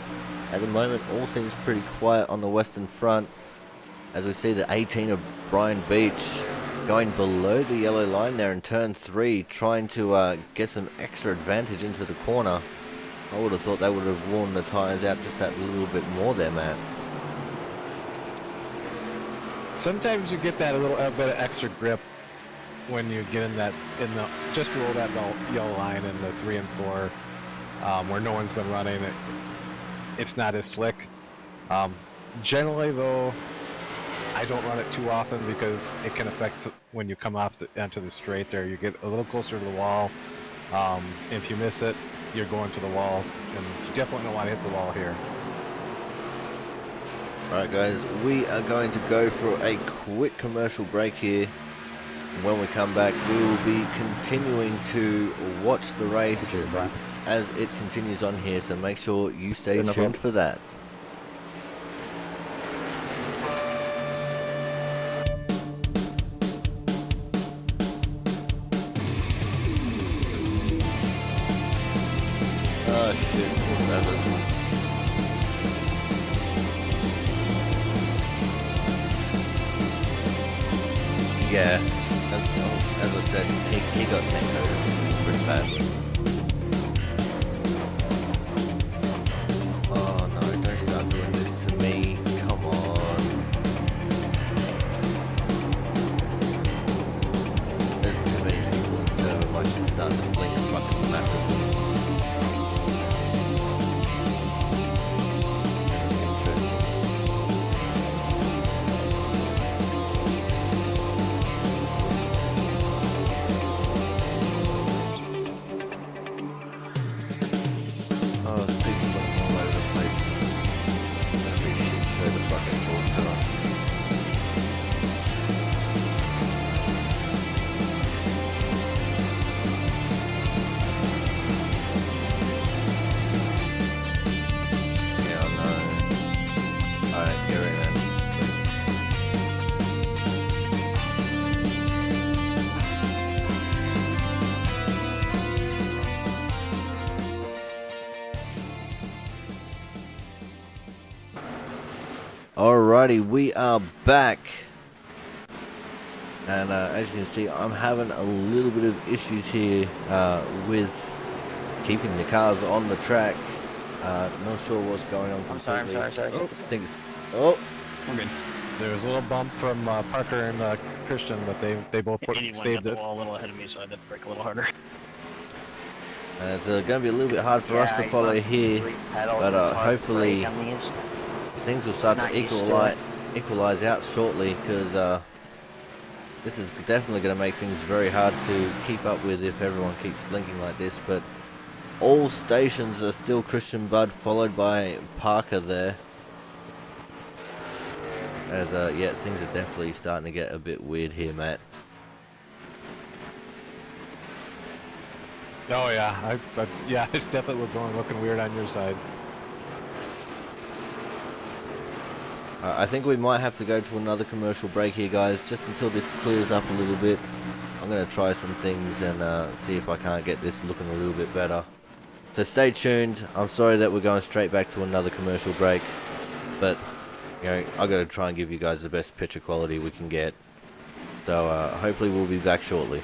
At the moment, all seems pretty quiet on the western front, as we see the 18 of Brian Beach going below the yellow line there in turn 3, trying to get some extra advantage into the corner. I would have thought they would have worn the tyres out just that little bit more there, Matt. Sometimes you get that a little bit of extra grip when you get in the just below that yellow line in the 3 and 4, where no one's been running it. It's not as slick. Generally, though, I don't run it too often because it can affect when you come off onto the straight there. You get a little closer to the wall. If you miss it, you're going to the wall, and you definitely don't want to hit the wall here. Alright guys, we are going to go for a quick commercial break here. When we come back, we will be continuing to watch the race as it continues on here, so make sure you stay tuned for that. Oh shit, what's happened? Yeah, as I said, he got neck pretty badly. Oh no, don't start doing this to me, come on. There's too many people in server, I should start to blink fucking massively. Alrighty, we are back, and as you can see, I'm having a little bit of issues here with keeping the cars on the track. Not sure what's going on completely. I'm sorry. Oh, I think it's, oh, We're good. There was a little bump from Parker and Christian, but they both Anyone saved got it. the wall a little ahead of me, so I had to brake a little harder. it's going to be a little bit hard for us to follow here, but hopefully things will start to equalize out shortly, because This is definitely going to make things very hard to keep up with if everyone keeps blinking like this, but all stations are still Christian Bud, followed by Parker there. As, yeah, things are definitely starting to get a bit weird here, Matt. Oh yeah, yeah, it's definitely looking weird on your side. I think we might have to go to another commercial break here, guys, just until this clears up a little bit. I'm going to try some things and see if I can't get this looking a little bit better. So stay tuned. I'm sorry that we're going straight back to another commercial break, but you know, I've got to try and give you guys the best picture quality we can get. So hopefully we'll be back shortly.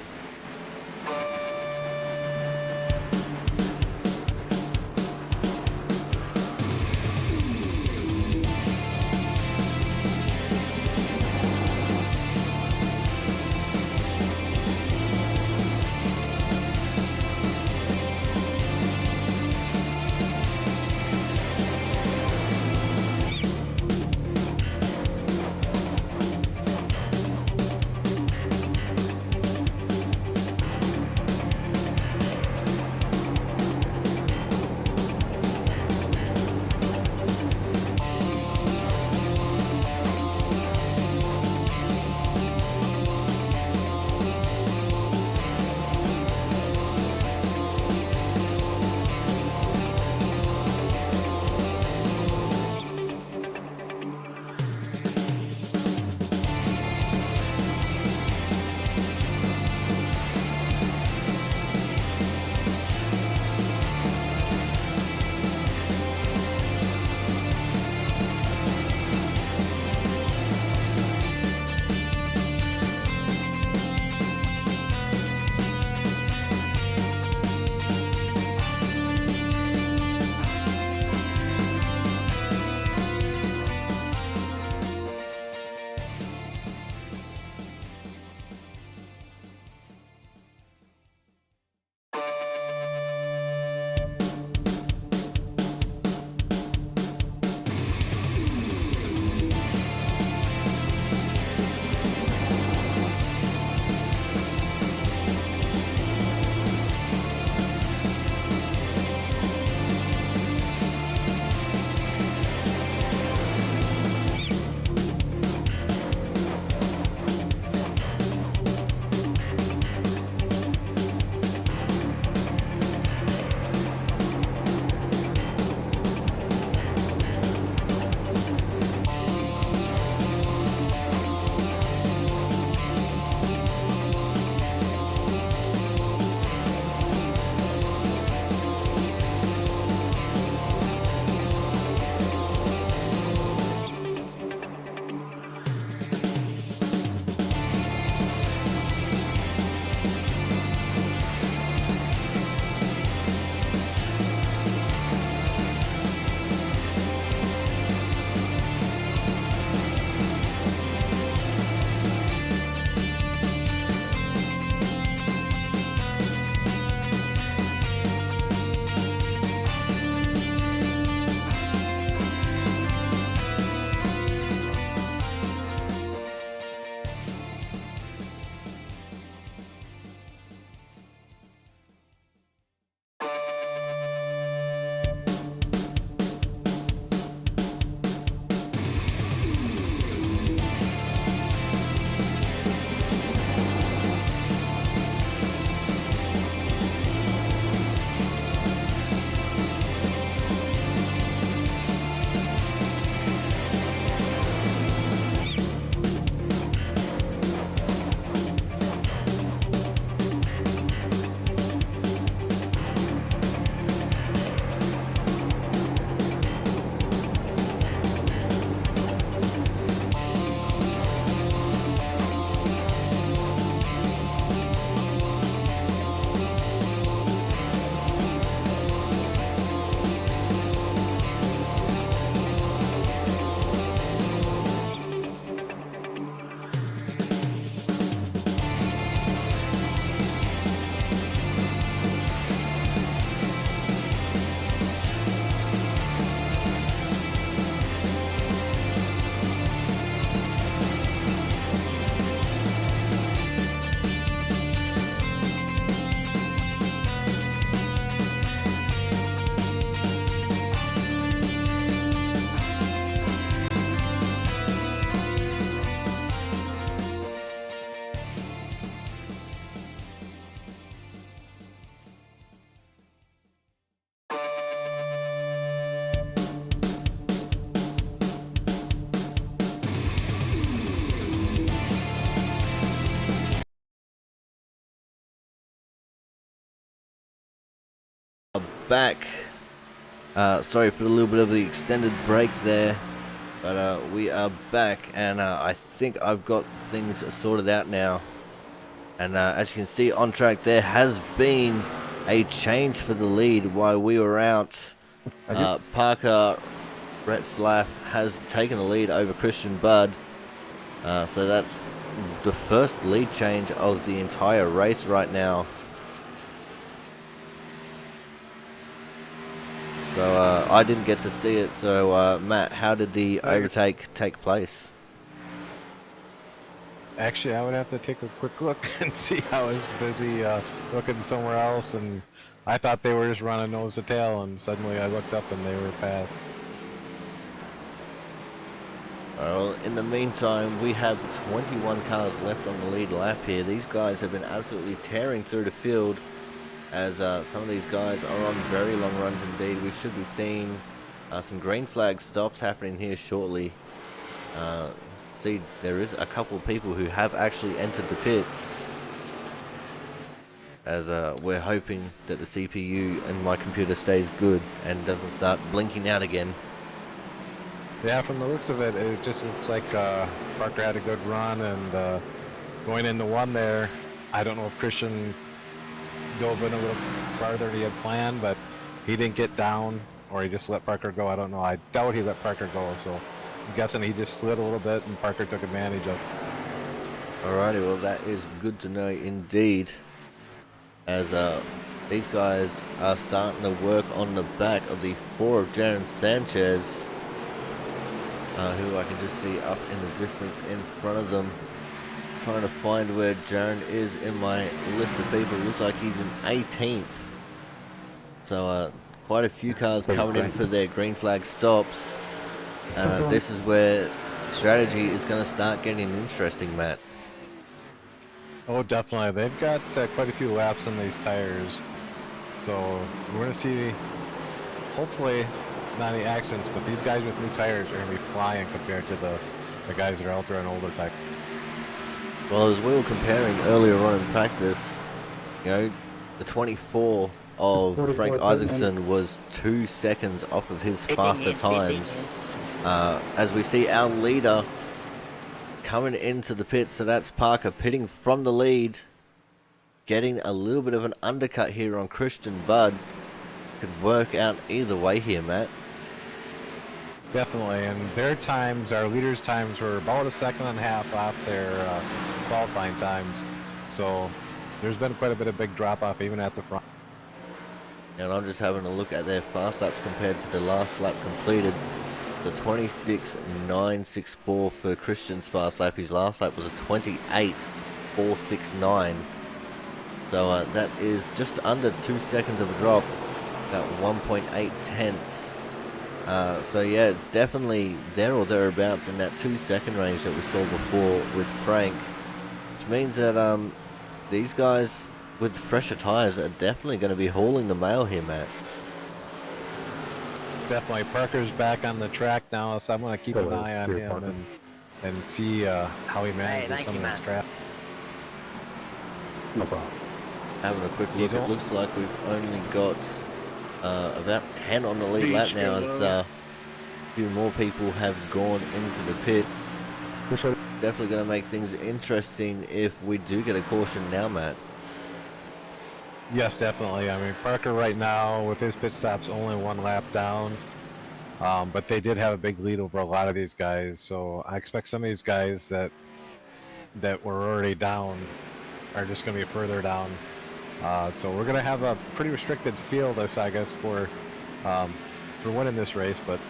back. Sorry for a little bit of the extended break there, but we are back, and I think I've got things sorted out now. And as you can see on track, there has been a change for the lead while we were out. Parker Retzlaff has taken the lead over Christian Budd. So that's the first lead change of the entire race right now. So I didn't get to see it. So Matt, how did the overtake take place? Actually, I would have to take a quick look and see. I was busy looking somewhere else, and I thought they were just running nose to tail, and suddenly I looked up and they were past. Well, in the meantime, we have 21 cars left on the lead lap here. These guys have been absolutely tearing through the field, as some of these guys are on very long runs indeed. We should be seeing some green flag stops happening here shortly. See, there is a couple of people who have actually entered the pits, as we're hoping that the CPU and my computer stays good and doesn't start blinking out again. Yeah, from the looks of it, it just looks like Parker had a good run, and going into one there, I don't know if Christian dove in a little farther than he had planned, but he didn't get down, or he just let Parker go. I don't know. I doubt he let Parker go, so I'm guessing he just slid a little bit and Parker took advantage of it. Alrighty, well that is good to know indeed, as these guys are starting to work on the back of the 4 of Jaron Sanchez, who I can just see up in the distance in front of them. Trying to find where Jaron is in my list of people. Looks like he's in 18th. So quite a few cars coming in for their green flag stops. This is where strategy is going to start getting interesting, Matt. Oh, definitely. They've got quite a few laps on these tires. So we're going to see, hopefully, not any accidents, but these guys with new tires are going to be flying compared to the guys that are out there on older tires. Well, as we were comparing earlier on in practice, you know, the 24 of Frank Isaacson was 2 seconds off of his faster times. As we see our leader coming into the pits, so that's Parker pitting from the lead, getting a little bit of an undercut here on Christian Budd. Could work out either way here, Matt. Definitely, and their times, our leaders' times, were about 1.5 seconds off their qualifying times. So there's been quite a bit of big drop off even at the front. And I'm just having a look at their fast laps compared to the last lap completed. The 26.964 for Christian's fast lap. His last lap was a 28.469. So that is just under 2 seconds of a drop, about 1.8 tenths. So yeah, it's definitely there or thereabouts in that 2 second range that we saw before with Frank, which means that these guys with fresher tires are definitely going to be hauling the mail here, Matt. Definitely, Parker's back on the track now, so I'm going to keep an eye on him and see how he manages some of this traffic. No problem. Having a quick look, it looks like we've only got about 10 on the lead lap now, as a few more people have gone into the pits. Definitely going to make things interesting if we do get a caution now, Matt. Yes, definitely. I mean, Parker right now with his pit stops only 1 lap down, but they did have a big lead over a lot of these guys. So I expect some of these guys that were already down are just going to be further down. So we're going to have a pretty restricted field, I guess, for winning this race. But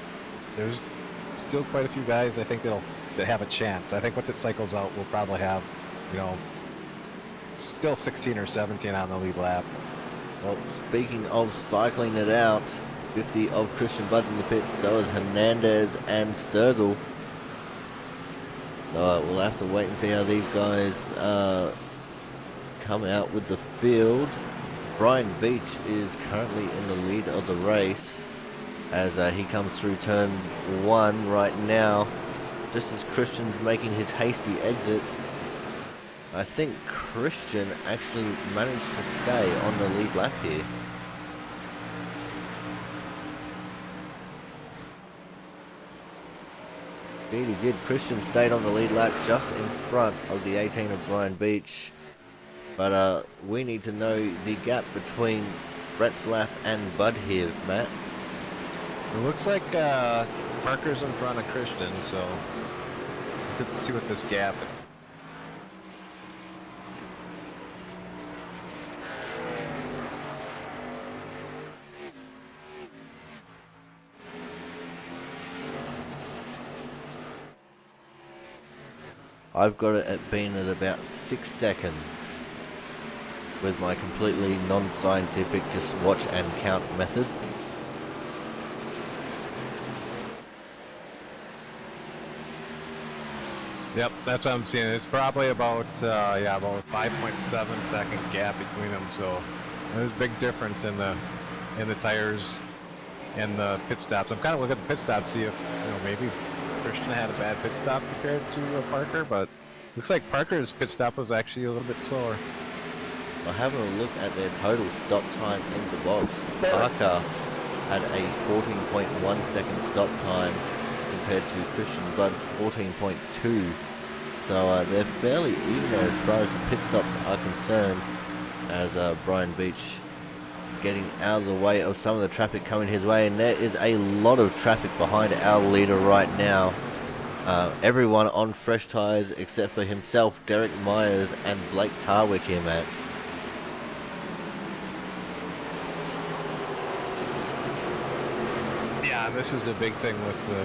there's still quite a few guys I think that have a chance. I think once it cycles out, we'll probably have, you know, still 16 or 17 on the lead lap. Well, speaking of cycling it out, 50 of Christian Budd's in the pits, so is Hernandez and Sturgill. We'll have to wait and see how these guys come out with the field. Brian Beach is currently in the lead of the race, as he comes through turn 1 right now, just as Christian's making his hasty exit. I think Christian actually managed to stay on the lead lap here. Indeed, he did. Christian stayed on the lead lap just in front of the 18 of Brian Beach. But we need to know the gap between Retzlaff and Bud here, Matt. It looks like Parker's in front of Christian, so good to see what this gap is. I've got it at being at about 6 seconds with my completely non-scientific just watch and count method. Yep, that's what I'm seeing. It's probably about about a 5.7 second gap between them. So there's a big difference in the tires and the pit stops. I'm kind of looking at the pit stops, see if maybe Christian had a bad pit stop compared to Parker, but looks like Parker's pit stop was actually a little bit slower. Well, having a look at their total stop time in the box, Parker had a 14.1 second stop time compared to Christian Budd's 14.2. So they're fairly even there as far as the pit stops are concerned, as Brian Beach getting out of the way of some of the traffic coming his way, and there is a lot of traffic behind our leader right now. Everyone on fresh tyres except for himself, Derek Myers and Blake Tarwick here, Matt. Yeah, this is the big thing with the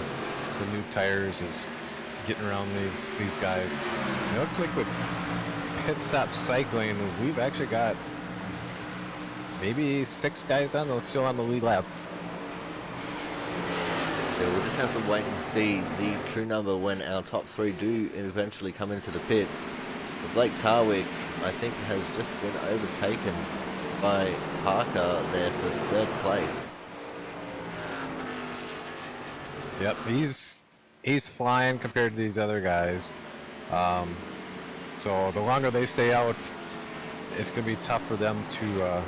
new tires is getting around these guys. It looks like with pit stop cycling, we've actually got maybe 6 guys still on the lead lap. Yeah, we'll just have to wait and see the true number when our top 3 do eventually come into the pits. But Blake Tarwick, I think, has just been overtaken by Parker there for 3rd place. Yep, he's flying compared to these other guys. So the longer they stay out, it's going to be tough for them to,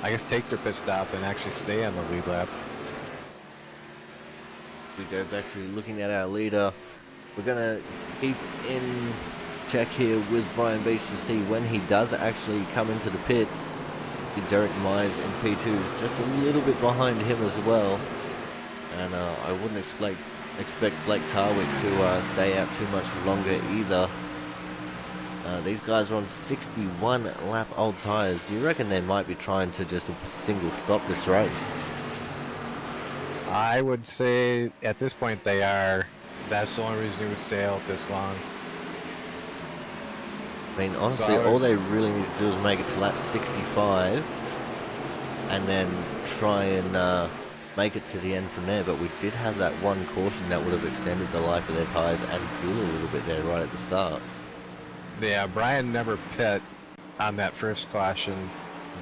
I guess, take their pit stop and actually stay on the lead lap. We go back to looking at our leader. We're going to keep in check here with Brian Beach to see when he does actually come into the pits. Derek Myers in P2 is just a little bit behind him as well. And I wouldn't expect Blake Tarwick to stay out too much longer either. These guys are on 61 lap old tyres. Do you reckon they might be trying to just single stop this race? I would say at this point they are. That's the only reason you would stay out this long. I mean, honestly, all they really need to do is make it to lap 65 and then try and make it to the end from there. But we did have that one caution that would have extended the life of their tyres and fuel a little bit there right at the start. Yeah, Brian never pit on that first caution,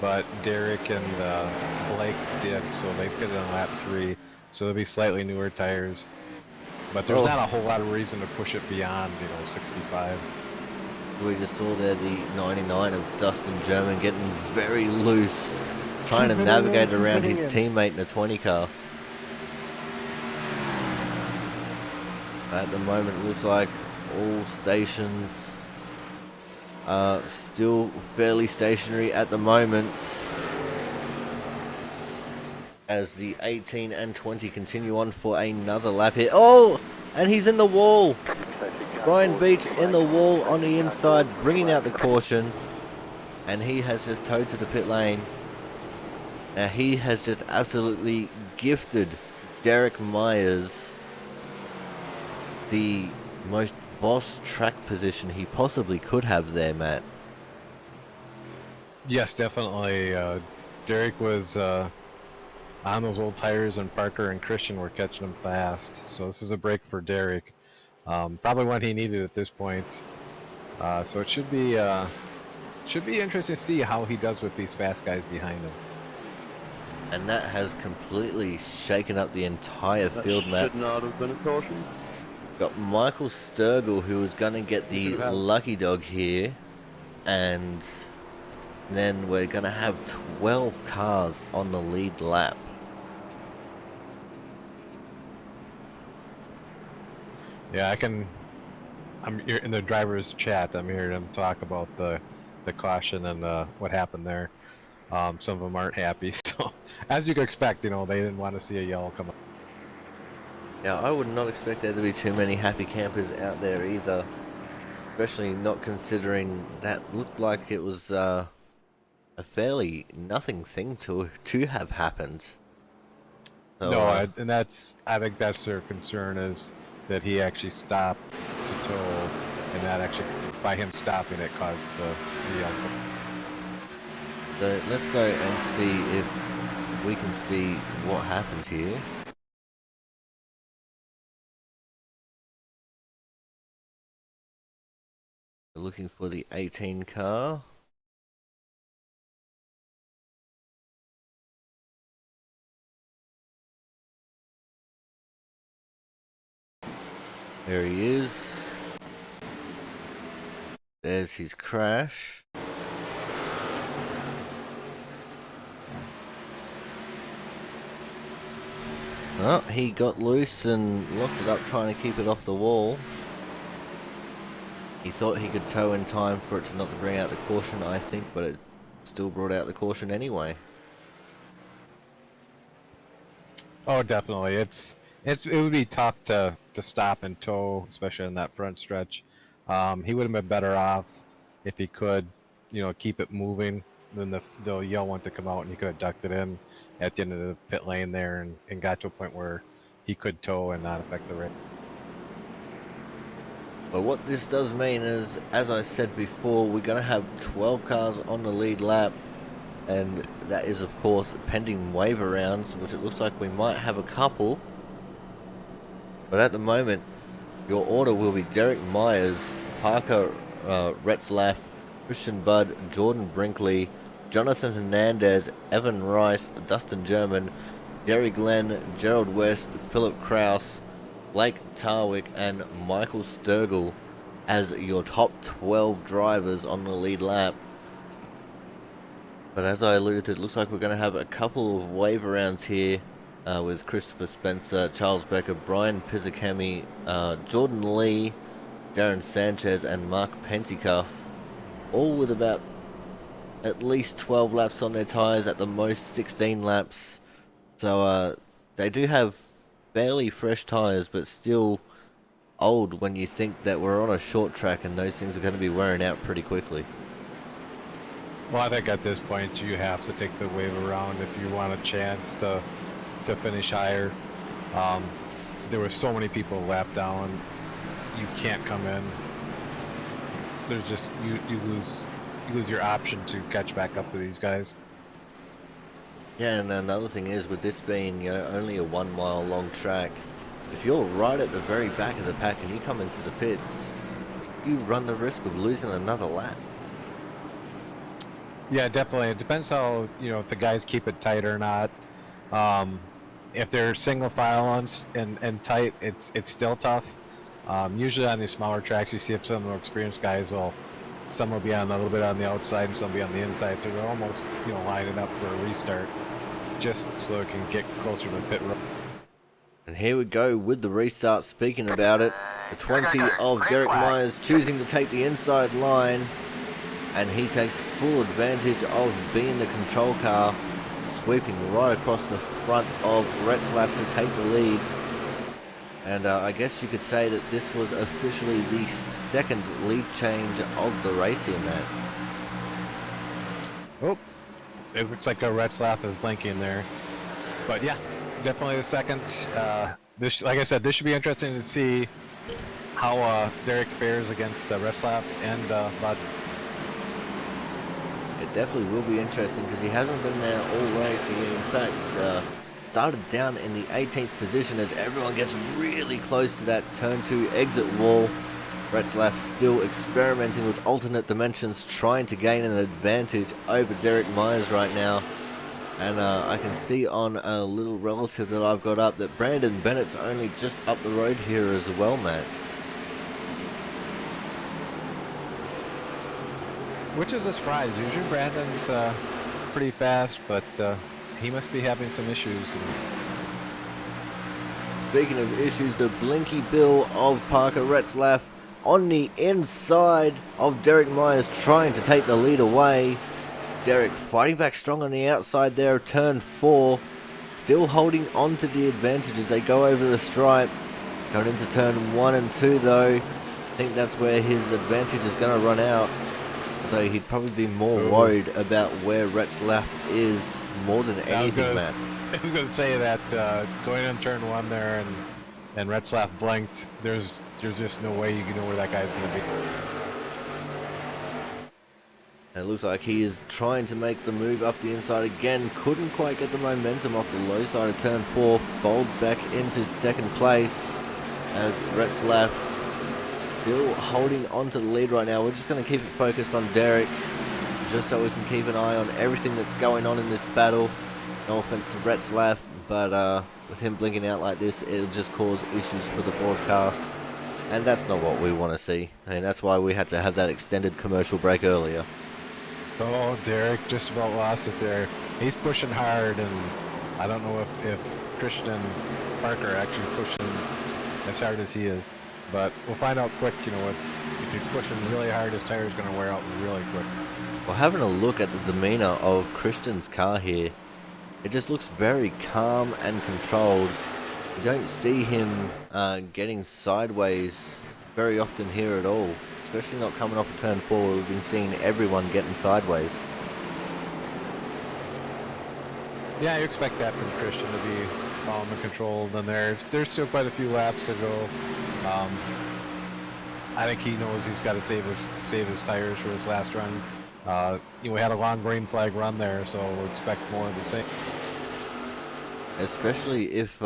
but Derek and Blake did, so they pitted on lap 3. So they'll be slightly newer tires. But there's not a whole lot of reason to push it beyond, 65. We just saw there the 99 of Dustin German getting very loose, trying to navigate around his teammate in a 20 car. At the moment, it looks like all stations are still fairly stationary at the moment, as the 18 and 20 continue on for another lap here. Oh, and he's in the wall. Brian Beach in the wall on the inside, bringing out the caution, and he has just towed to the pit lane. Now he has just absolutely gifted Derek Myers the most boss track position he possibly could have there, Matt. Yes, definitely. Derek was on those old tires, and Parker and Christian were catching him fast. So this is a break for Derek. Probably what he needed at this point. So it should be interesting to see how he does with these fast guys behind him. And that has completely shaken up the entire field, Matt. Should not have been a caution. Got Michael Sturgill, who was going to get the lucky dog here, and then we're going to have 12 cars on the lead lap. Yeah, I'm here in the driver's chat. I'm hearing them talk about the caution and what happened there. Some of them aren't happy, so as you could expect, you know, they didn't want to see a yellow come up. Yeah, I would not expect there to be too many happy campers out there either. Especially not considering that looked like it was a fairly nothing thing to have happened. So, No, and I think that's their concern is that he actually stopped to tow, and that actually by him stopping it caused the yellow. so let's go and see if we can see what happened here. We're looking for the 18 car. There he is. There's his crash. Oh, he got loose and locked it up trying to keep it off the wall. He thought he could tow in time for it to not to bring out the caution, I think, but it still brought out the caution anyway. Oh, definitely. It would be tough to stop and tow, especially in that front stretch. He would have been better off if he could, you know, keep it moving. Then the yellow one to come out, and he could have ducked it in at the end of the pit lane there, and got to a point where he could tow and not affect the race. But what this does mean is, as I said before, we're going to have 12 cars on the lead lap. And that is, of course, pending waiver rounds, which it looks like we might have a couple. But at the moment, your order will be Derek Myers, Parker Retzlaff, Christian Budd, Jordan Brinkley, Jonathan Hernandez, Evan Rice, Dustin German, Gary Glenn, Gerald West, Philip Kraus, Blake Tarwick, and Michael Sturgill as your top 12 drivers on the lead lap. But as I alluded to, it looks like we're going to have a couple of waiver rounds here with Christopher Spencer, Charles Becker, Brian Pizzakemi, Jordan Lee, Jaron Sanchez, and Mark Penticuff, all with about at least 12 laps on their tyres, at the most 16 laps. So they do have fairly fresh tyres, but still old when you think that we're on a short track and those things are going to be wearing out pretty quickly. Well, I think at this point you have to take the wave around if you want a chance to finish higher. There were so many people lap down. You can't come in. There's just you lose your option to catch back up to these guys. Yeah, and another thing is, with this being, you know, only a 1 mile long track, if you're right at the very back of the pack and you come into the pits, you run the risk of losing another lap. Yeah, definitely. It depends how, you know, if the guys keep it tight or not. If they're single file ones and tight, it's still tough. Usually on these smaller tracks, you see if some of the more experienced guys some will be on a little bit on the outside and some will be on the inside, so they're almost, you know, lining up for a restart, just so they can get closer to the pit road. And here we go with the restart. Speaking about it, the 20 of Derek Myers choosing to take the inside line, and he takes full advantage of being the control car, sweeping right across the front of Retzlaff to take the lead. And I guess you could say that this was officially the second lead change of the race here, Matt. Oh, it looks like a Retzlaff is blinking there, but yeah, definitely the second. This, like I said, this should be interesting to see how Derek fares against Retzlaff and Bud. It definitely will be interesting because he hasn't been there all race. He, in fact, started down in the 18th position as everyone gets really close to that turn 2 exit wall. Retzlaff still experimenting with alternate dimensions, trying to gain an advantage over Derek Myers right now. And I can see on a little relative that I've got up that Brandon Bennett's only just up the road here as well, Matt. Which is a surprise. Usually Brandon's pretty fast, but he must be having some issues. It's speaking of issues, the blinky bill of Parker Retzlaff on the inside of Derek Myers trying to take the lead away. Derek fighting back strong on the outside there of turn 4. Still holding on to the advantage as they go over the stripe. Going into turn 1 and 2 though. I think that's where his advantage is going to run out. Although he'd probably be more worried about where Retzlaff is more than anything, Matt. I was going to say that going in turn 1 there and Retzlaff blinked, there's just no way you can know where that guy's going to be. And it looks like he is trying to make the move up the inside again. Couldn't quite get the momentum off the low side of turn 4. Folds back into second place as Retzlaff still holding on to the lead right now. We're just going to keep it focused on Derek just so we can keep an eye on everything that's going on in this battle. No offense to Retzlaff, but with him blinking out like this, it'll just cause issues for the broadcast. And that's not what we want to see. I mean, that's why we had to have that extended commercial break earlier. Oh, Derek just about lost it there. He's pushing hard, and I don't know if Christian Parker actually pushing as hard as he is. But we'll find out quick, you know what, if he's pushing really hard, his tire's going to wear out really quick. Well, having a look at the demeanor of Christian's car here, it just looks very calm and controlled. You don't see him getting sideways very often here at all, especially not coming off of turn 4 where we've been seeing everyone getting sideways. Yeah, you expect that from Christian to be calm and controlled, and there's still quite a few laps to go. I think he knows he's got to save his tires for his last run. We had a long green flag run there, so we'll expect more of the same. Especially if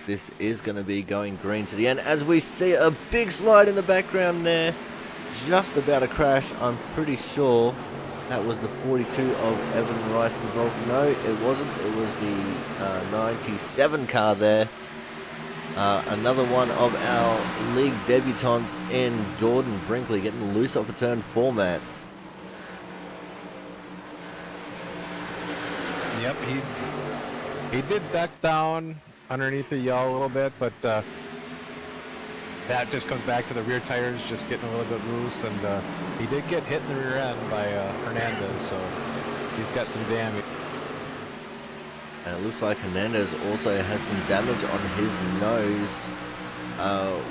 this is going to be going green to the end, as we see a big slide in the background there. Just about a crash, I'm pretty sure. That was the 42 of Evan Rice involved. No, it wasn't. It was the 97 car there. Another one of our league debutants in Jordan Brinkley getting loose off a turn 4, Matt. Yep, he did duck down underneath the yell a little bit, but that just comes back to the rear tires just getting a little bit loose, and he did get hit in the rear end by Hernandez, so he's got some damage. And it looks like Hernandez also has some damage on his nose,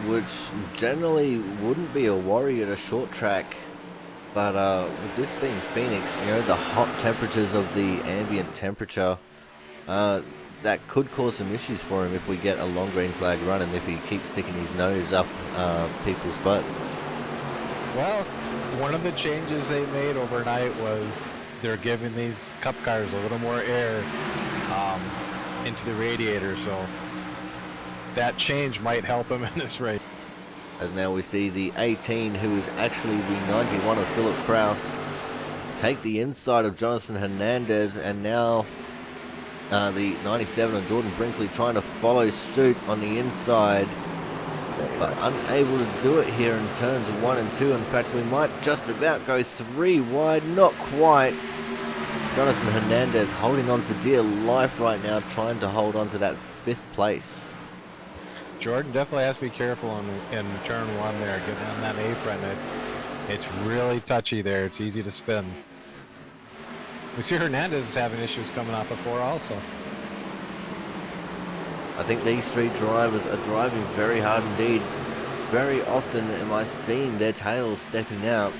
which generally wouldn't be a worry at a short track. But with this being Phoenix, you know, the hot temperatures of the ambient temperature, that could cause some issues for him if we get a long green flag run and if he keeps sticking his nose up people's butts. Well, one of the changes they made overnight was they're giving these cup cars a little more air into the radiator, so that change might help him in this race. As now we see the 18, who is actually the 91 of Philip Kraus, take the inside of Jonathan Hernandez, and now the 97 of Jordan Brinkley trying to follow suit on the inside, but unable to do it here in turns 1 and 2. In fact, we might just about go 3 wide, not quite. Jonathan Hernandez holding on for dear life right now, trying to hold on to that 5th place. Jordan definitely has to be careful in turn 1 there, getting on that apron. It's really touchy there. It's easy to spin. We see Hernandez is having issues coming off of 4 also. I think these 3 drivers are driving very hard indeed. Very often am I seeing their tails stepping out.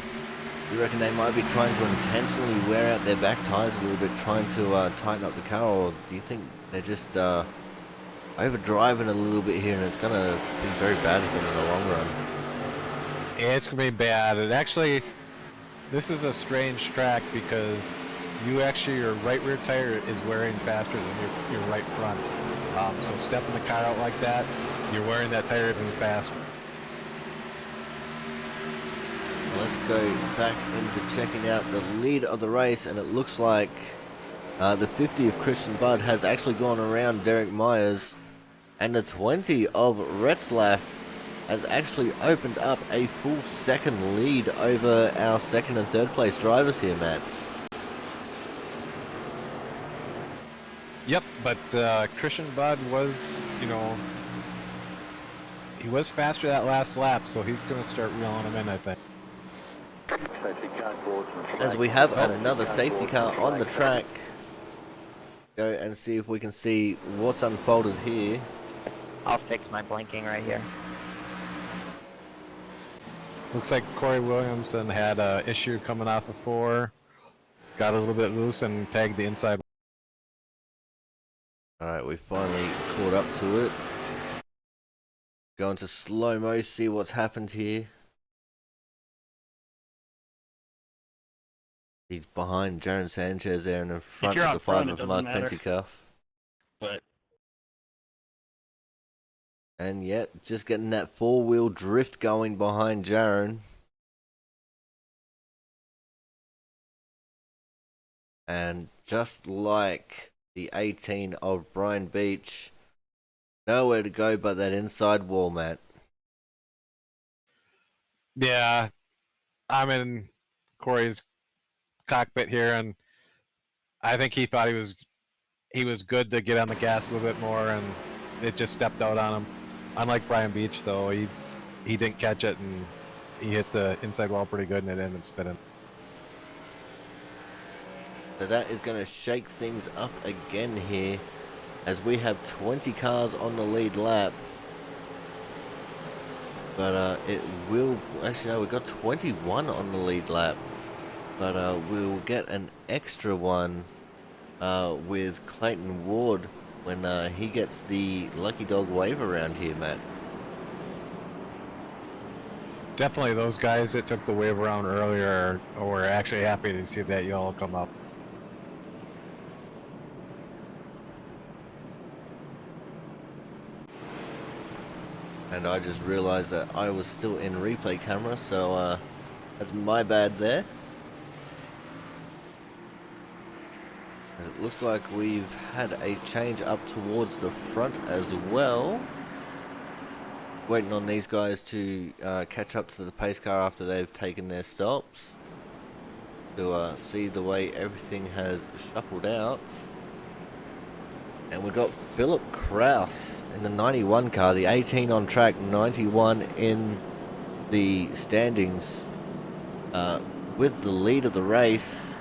You reckon they might be trying to intentionally wear out their back tires a little bit, trying to tighten up the car, or do you think they're just overdriving a little bit here and it's going to be very bad for them in the long run? Yeah, it's going to be bad. And actually, this is a strange track because your right rear tire is wearing faster than your right front. So stepping the car out like that, you're wearing that tire even faster. Let's go back into checking out the lead of the race, and it looks like the 50 of Christian Budd has actually gone around Derek Myers, and the 20 of Retzlaff has actually opened up a full second lead over our 2nd and 3rd place drivers here, Matt. Yep, but Christian Budd was, he was faster that last lap, so he's going to start reeling him in, I think. As we have another safety car on the track. Go and see if we can see what's unfolded here. I'll fix my blinking right here. Looks like Corey Williamson had an issue coming off of 4. Got a little bit loose and tagged the inside. Alright, we finally caught up to it. Go into slow-mo, see what's happened here. He's behind Jaron Sanchez there and in front you're of out the front, 5 it of doesn't Mark matter. Pentecoff. But And yet, just getting that 4-wheel drift going behind Jaron. And just like the 18 of Brian Beach, nowhere to go but that inside wall, Matt. Yeah, I'm in Corey's cockpit here, and I think he thought he was good to get on the gas a little bit more, and it just stepped out on him. Unlike Brian Beach, though, he didn't catch it, and he hit the inside wall pretty good, and it ended up spinning. So that is going to shake things up again here, as we have 20 cars on the lead lap. But it will, actually no, we've got 21 on the lead lap. But we'll get an extra one with Clayton Ward when he gets the Lucky Dog wave around here, Matt. Definitely those guys that took the wave around earlier were actually happy to see that yellow come up. And I just realized that I was still in replay camera, so that's my bad there. And it looks like we've had a change up towards the front as well. Waiting on these guys to catch up to the pace car after they've taken their stops. To see the way everything has shuffled out. And we've got Philip Kraus in the 91 car, the 18 on track, 91 in the standings, with the lead of the race.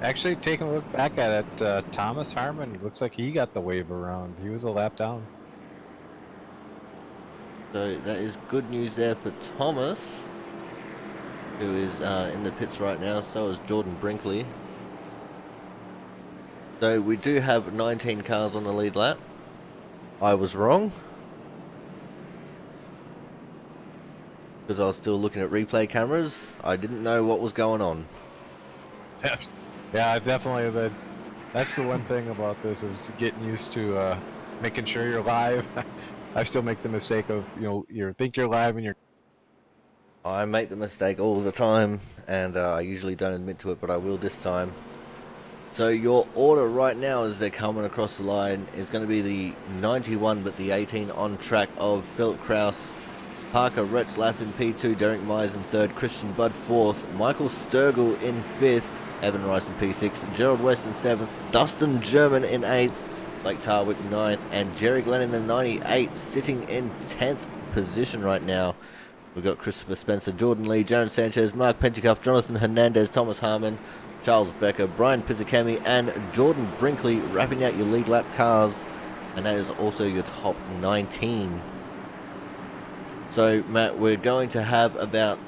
Actually, taking a look back at it, Thomas Harmon looks like he got the wave around. He was a lap down. So that is good news there for Thomas, who is in the pits right now. So is Jordan Brinkley. So we do have 19 cars on the lead lap. I was wrong, because I was still looking at replay cameras. I didn't know what was going on. Yeah, definitely. That's the one thing about this is getting used to making sure you're live. I still make the mistake of, you think you're live and you're... I make the mistake all the time, and I usually don't admit to it, but I will this time. So your order right now as they're coming across the line is going to be the 91 but the 18 on track of Philip Kraus, Parker Retzlaff in P2, Derek Myers in 3rd, Christian Budd 4th, Michael Sturgill in 5th, Evan Rice in P6, Gerald West in 7th, Dustin German in 8th, Blake Tarwick 9th, and Jerry Glennon in 98 sitting in 10th position right now. We've got Christopher Spencer, Jordan Lee, Jaron Sanchez, Mark Pentecoff, Jonathan Hernandez, Thomas Harmon, Charles Becker, Brian Pizzicami, and Jordan Brinkley wrapping out your lead lap cars, and that is also your top 19. So, Matt, we're going to have about,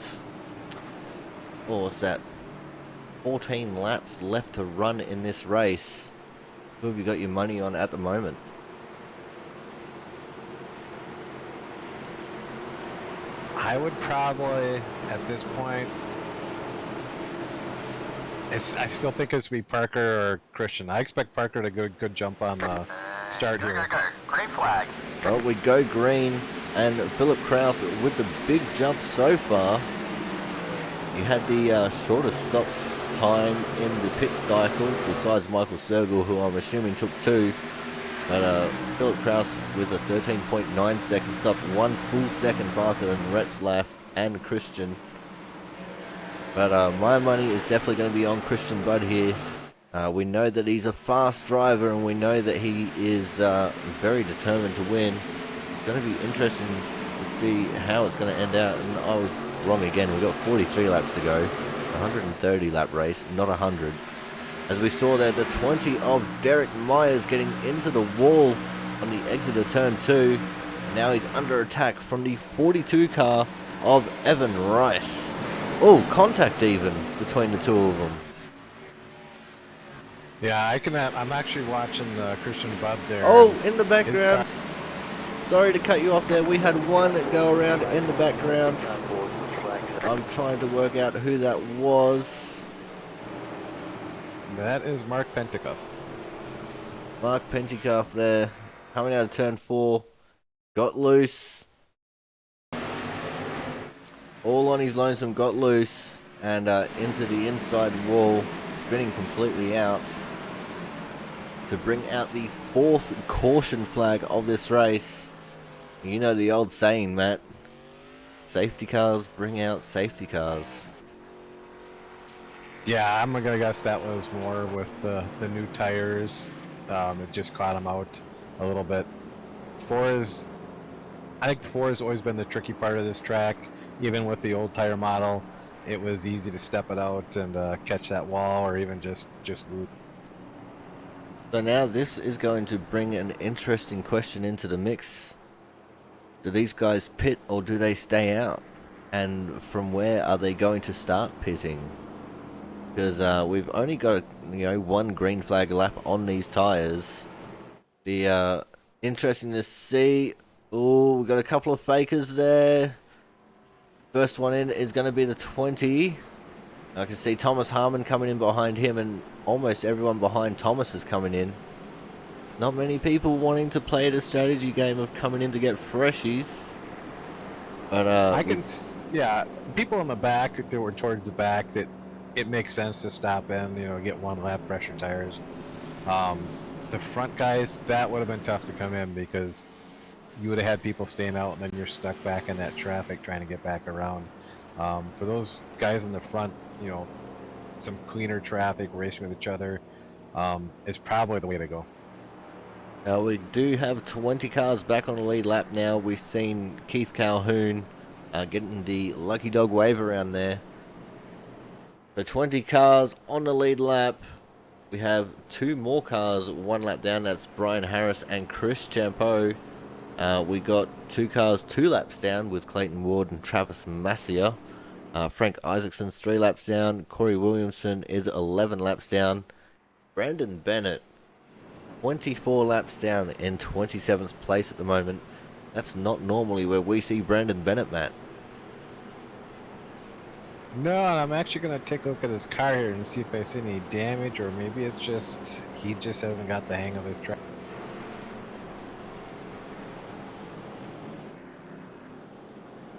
what's that, 14 laps left to run in this race. Who have you got your money on at the moment? I would probably, at this point, I still think it's be Parker or Christian. I expect Parker to go good jump on the start here. Green flag. Well, we go green, and Philip Kraus with the big jump so far. He had the shortest stops time in the pit cycle, besides Michael Sturgill, who I'm assuming took 2. But Philip Kraus with a 13.9 second stop, 1 full second faster than Retzlaff and Christian. But my money is definitely going to be on Christian Budd here. We know that he's a fast driver, and we know that he is very determined to win. going to be interesting to see how it's going to end out. And I was wrong again. We've got 43 laps to go. 130 lap race, not 100. As we saw there, the 20 of Derek Myers getting into the wall on the exit of turn 2. And now he's under attack from the 42 car of Evan Rice. Oh, contact even between the two of them. Yeah, I'm actually watching Christian Budd there. Oh, in the background. Sorry to cut you off there. We had one go around in the background. I'm trying to work out who that was. That is Mark Penticuff. Mark Penticuff there, coming out of turn 4. Got loose. All on his lonesome, got loose. And into the inside wall, spinning completely out. To bring out the 4th caution flag of this race. You know the old saying, Matt. Safety cars bring out safety cars. Yeah, I'm gonna guess that was more with the new tires. It just caught him out a little bit. I think 4 has always been the tricky part of this track. Even with the old tire model, it was easy to step it out and catch that wall, or even just loop. So now this is going to bring an interesting question into the mix. Do these guys pit or do they stay out? And from where are they going to start pitting? Because we've only got one green flag lap on these tires. The interesting to see. Oh, we've got a couple of fakers there. First one in is going to be the 20. I can see Thomas Harmon coming in behind him, and almost everyone behind Thomas is coming in. Not many people wanting to play the strategy game of coming in to get freshies. But yeah, people in the back, they were towards the back, that it makes sense to stop in, get one lap, fresher tires. The front guys, that would have been tough to come in because you would have had people staying out, and then you're stuck back in that traffic trying to get back around. For those guys in the front, some cleaner traffic, racing with each other, is probably the way to go. Now we do have 20 cars back on the lead lap now. We've seen Keith Calhoun getting the lucky dog wave around there. So 20 cars on the lead lap. We have 2 more cars 1 lap down. That's Brian Harris and Chris Champeau. We got 2 cars 2 laps down with Clayton Ward and Travis Massier. Frank Isaacson's 3 laps down. Corey Williamson is 11 laps down. Brandon Bennett, 24 laps down in 27th place at the moment. That's not normally where we see Brandon Bennett, Matt. No, and I'm actually going to take a look at his car here and see if I see any damage, or maybe it's just he just hasn't got the hang of his track.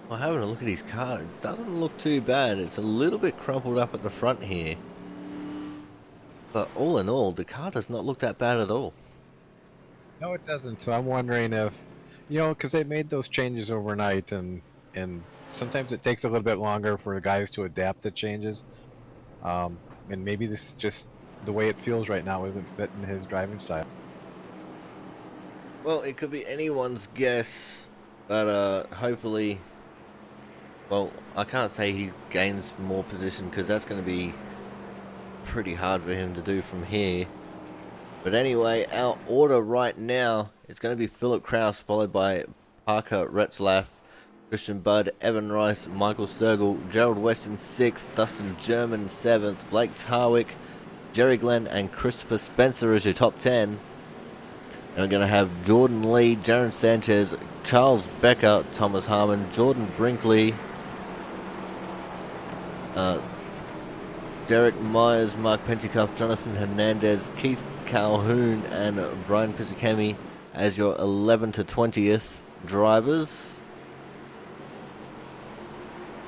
Well, having a look at his car, it doesn't look too bad. It's a little bit crumpled up at the front here. But all in all, the car does not look that bad at all. No, it doesn't. So I'm wondering if, because they made those changes overnight, and sometimes it takes a little bit longer for guys to adapt the changes. And maybe this is just the way it feels right now isn't fitting his driving style. Well, it could be anyone's guess, but hopefully, well, I can't say he gains more position because that's going to be pretty hard for him to do from here. But anyway, our order right now is going to be Philip Kraus, followed by Parker Retzlaff, Christian Budd, Evan Rice, Michael Sergel, Gerald Weston 6th, Dustin German 7th, Blake Tarwick, Jerry Glenn, and Christopher Spencer as your top 10. And we're going to have Jordan Lee, Jaron Sanchez, Charles Becker, Thomas Harmon, Jordan Brinkley, Derek Myers, Mark Penticuff, Jonathan Hernandez, Keith Calhoun, and Brian Pisakemi as your 11 to 20th drivers.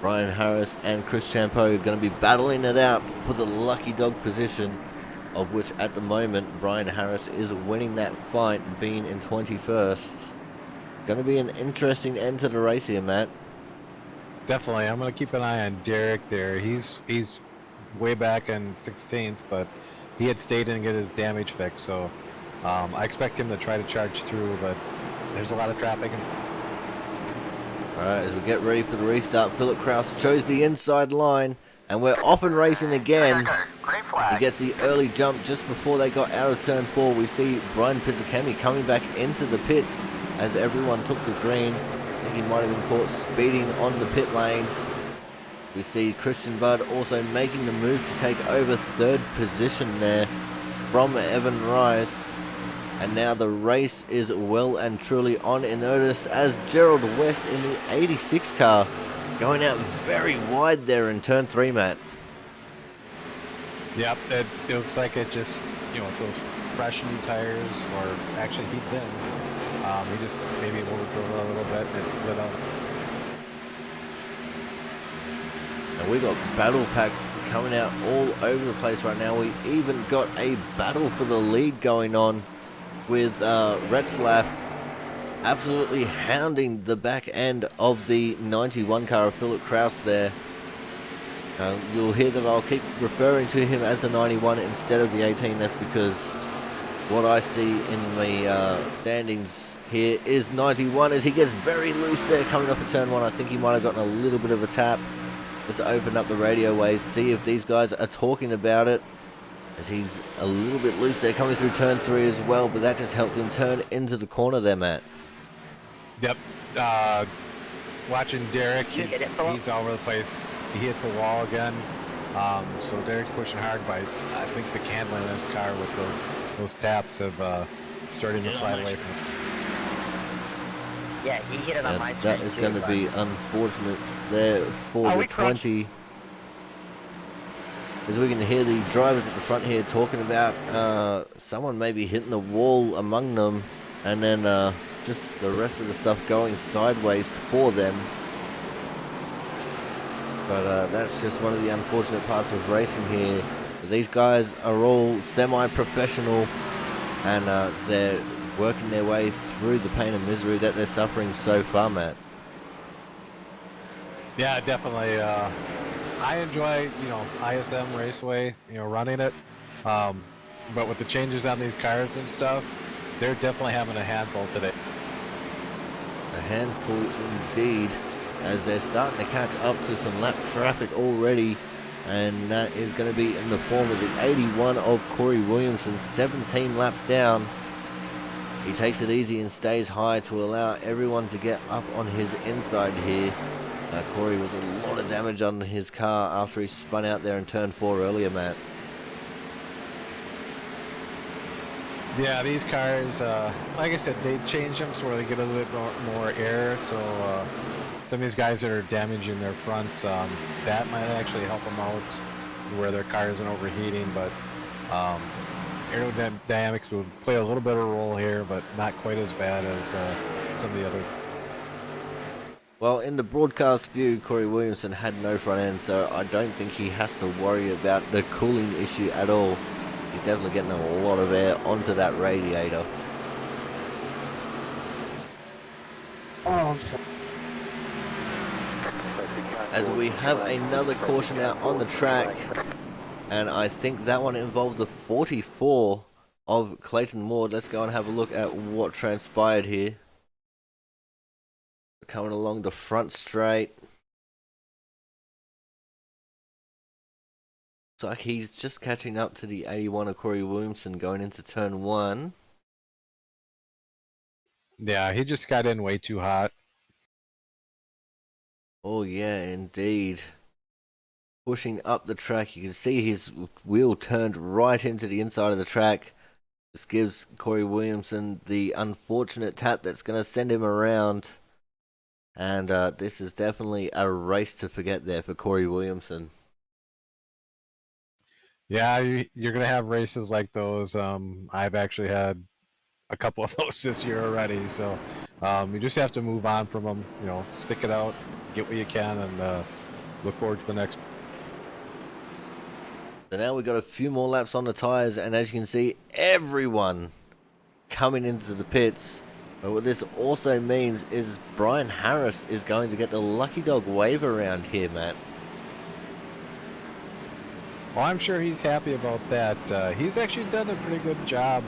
Brian Harris and Chris Champeau are going to be battling it out for the lucky dog position, of which at the moment Brian Harris is winning that fight, being in 21st. Going to be an interesting end to the race here, Matt. Definitely. I'm going to keep an eye on Derek there. He's way back in 16th, but he had stayed in and get his damage fixed, so I expect him to try to charge through, but there's a lot of traffic Alright, as we get ready for the restart, Philip Kraus chose the inside line, and we're off and racing again. He gets the early jump just before they got out of turn 4. We see Brian Pizzicami coming back into the pits as everyone took the green. I think he might have been caught speeding on the pit lane. We see Christian Budd also making the move to take over third position there from Evan Rice. And now the race is well and truly on in earnest as Gerald West in the 86 car going out very wide there in turn 3, Matt. Yep, it looks like it just, you know, with those fresh new tires, or actually he didn't. He just maybe overdrove a little bit and it slid out. And we got battle packs coming out all over the place right now. We even got a battle for the lead going on with Retzlaff absolutely hounding the back end of the 91 car of Philip Kraus there. You'll hear that I'll keep referring to him as the 91 instead of the 18. That's because what I see in the standings here is 91 as he gets very loose there coming off of turn 1. I think he might have gotten a little bit of a tap. Let's open up the radio waves, see if these guys are talking about it. As he's a little bit loose there coming through turn 3 as well, but that just helped him turn into the corner there, Matt. Yep. Watching Derek, he's all over the place. He hit the wall again. So Derek's pushing hard, but I think the handling of this car with those taps have starting to slide away from him. Yeah, he hit it on my That is going to be unfortunate there for the 20. As we can hear the drivers at the front here talking about someone maybe hitting the wall among them, and then just the rest of the stuff going sideways for them. But that's just one of the unfortunate parts of racing here. These guys are all semi-professional, and they're working their way through the pain and misery that they're suffering so far, Matt. Yeah, definitely. I enjoy, you know, ISM Raceway, you know, running it. But with the changes on these cars and stuff, they're definitely having a handful today. A handful indeed, as they're starting to catch up to some lap traffic already, and that is going to be in the form of the 81 of Corey Williamson, 17 laps down. He takes it easy and stays high to allow everyone to get up on his inside here. Corey with a lot of damage on his car after he spun out there in turn 4 earlier, Matt. Yeah, these cars, like I said, they change them so they get a little bit more air. So some of these guys that are damaging their fronts, that might actually help them out where their car isn't overheating. But aerodynamics would play a little bit of a role here, but not quite as bad as some of the other. Well, in the broadcast view, Corey Williamson had no front end, so I don't think he has to worry about the cooling issue at all. He's definitely getting a lot of air onto that radiator. As we have another caution out on the track, and I think that one involved the 44 of Clayton Ward. Let's go and have a look at what transpired here. Coming along the front straight. Looks like he's just catching up to the 81 of Corey Williamson going into turn 1. Yeah, he just got in way too hot. Oh yeah, indeed. Pushing up the track, you can see his wheel turned right into the inside of the track. This gives Corey Williamson the unfortunate tap that's going to send him around. And this is definitely a race to forget there for Corey Williamson. Yeah, you're going to have races like those. I've actually had a couple of those this year already. So you just have to move on from them. You know, stick it out, get what you can, and look forward to the next. So now we've got a few more laps on the tyres, and as you can see, everyone coming into the pits. But what this also means is Brian Harris is going to get the lucky dog wave around here, Matt. Well, I'm sure he's happy about that. He's actually done a pretty good job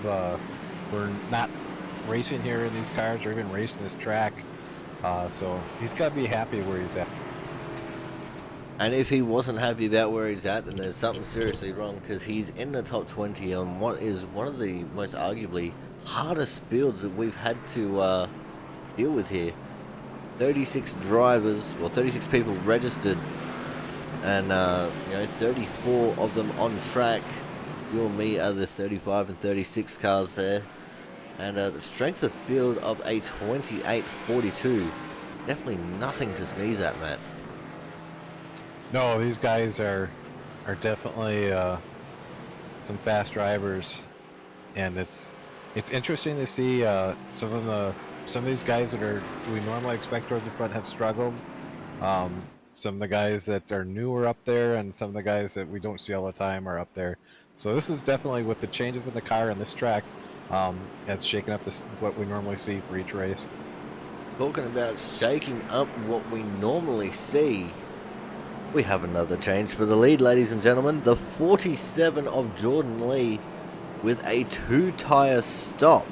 for not racing here in these cars or even racing this track So he's got to be happy where he's at. And if he wasn't happy about where he's at, then there's something seriously wrong, because he's in the top 20 on what is one of the most arguably hardest fields that we've had to deal with here. 36 drivers, well, 36 people registered, and 34 of them on track. You and me are the 35 and 36 cars there, and the strength of field of a 28.42. Definitely nothing to sneeze at, Matt. No, these guys are definitely some fast drivers, and it's interesting to see some of these guys that we normally expect towards the front have struggled. Some of the guys that are newer up there, and some of the guys that we don't see all the time are up there. So this is definitely, with the changes in the car and this track, it's shaking up what we normally see for each race. Talking about shaking up what we normally see, we have another change for the lead, ladies and gentlemen. The 47 of Jordan Lee, with a 2-tire stop,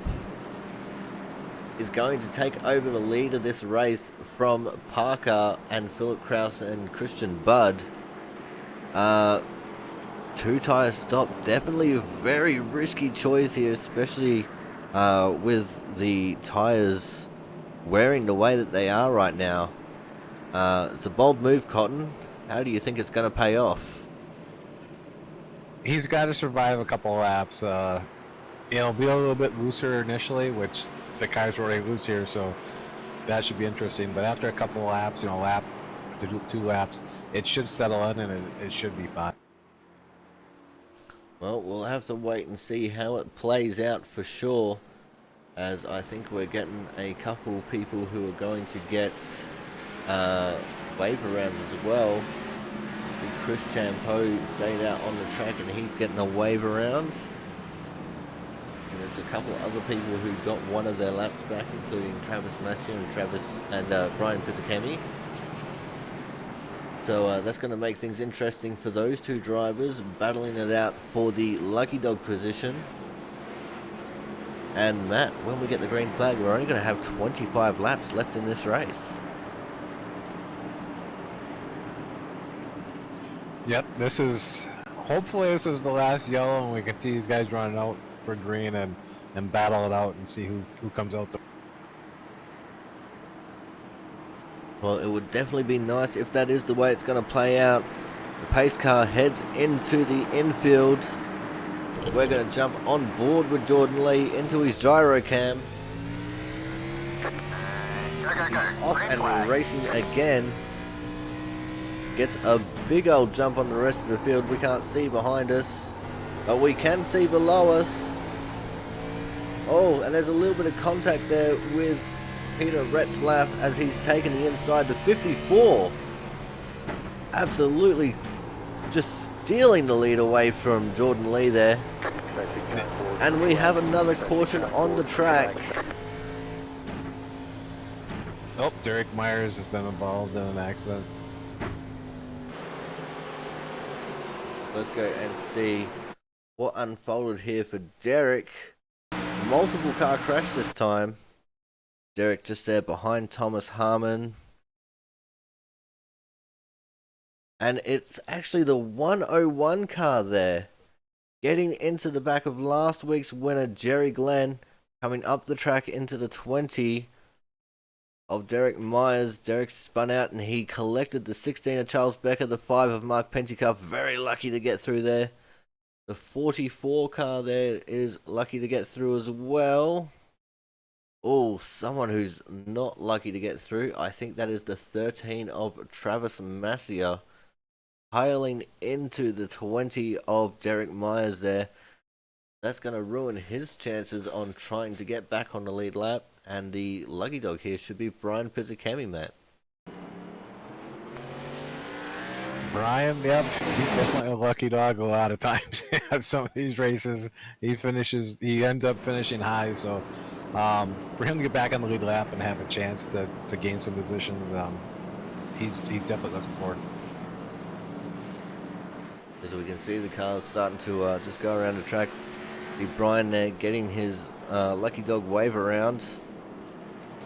is going to take over the lead of this race from Parker and Philip Kraus and Christian Budd. 2-tire stop, definitely a very risky choice here, especially with the tires wearing the way that they are right now. It's a bold move, Cotton. How do you think it's going to pay off? He's got to survive a couple laps. It'll be a little bit looser initially, which the cars are already loose here, so that should be interesting. But after a couple of laps, lap to 2 laps, it should settle in, and it should be fine. Well, we'll have to wait and see how it plays out for sure, as I think we're getting a couple people who are going to get waiver rounds as well. Chris Champeau stayed out on the track and he's getting a waiver round. And there's a couple of other people who got one of their laps back, including Travis Massey and Brian Pizzicami. So that's going to make things interesting for those two drivers, battling it out for the lucky dog position. And Matt, when we get the green flag, we're only going to have 25 laps left in this race. Yep, hopefully this is the last yellow, and we can see these guys running out for green and battle it out and see who comes out. Well, it would definitely be nice if that is the way it's going to play out. The pace car heads into the infield. We're going to jump on board with Jordan Lee into his gyro cam. He's off and racing again. Gets a big old jump on the rest of the field. We can't see behind us, but we can see below us. Oh, and there's a little bit of contact there with Peter Retzlaff as he's taken the inside to 54. Absolutely just stealing the lead away from Jordan Lee there. And we have another caution on the track. Oh, Derek Myers has been involved in an accident. Let's go and see what unfolded here for Derek. Multiple car crash this time. Derek just there behind Thomas Harmon. And it's actually the 101 car there, getting into the back of last week's winner, Jerry Glenn, coming up the track into the 20 of Derek Myers. Derek spun out and he collected the 16 of Charles Becker, the 5 of Mark Pentecoff. Very lucky to get through there. The 44 car there is lucky to get through as well. Oh, someone who's not lucky to get through. I think that is the 13 of Travis Massia, piling into the 20 of Derek Myers there. That's going to ruin his chances on trying to get back on the lead lap. And the lucky dog here should be Brian Pizzicami, Matt. Brian, yep, he's definitely a lucky dog a lot of times. At some of these races, he ends up finishing high. So for him to get back on the lead lap and have a chance to gain some positions, he's definitely looking forward. As we can see, the cars starting to just go around the track. See Brian there getting his lucky dog wave around.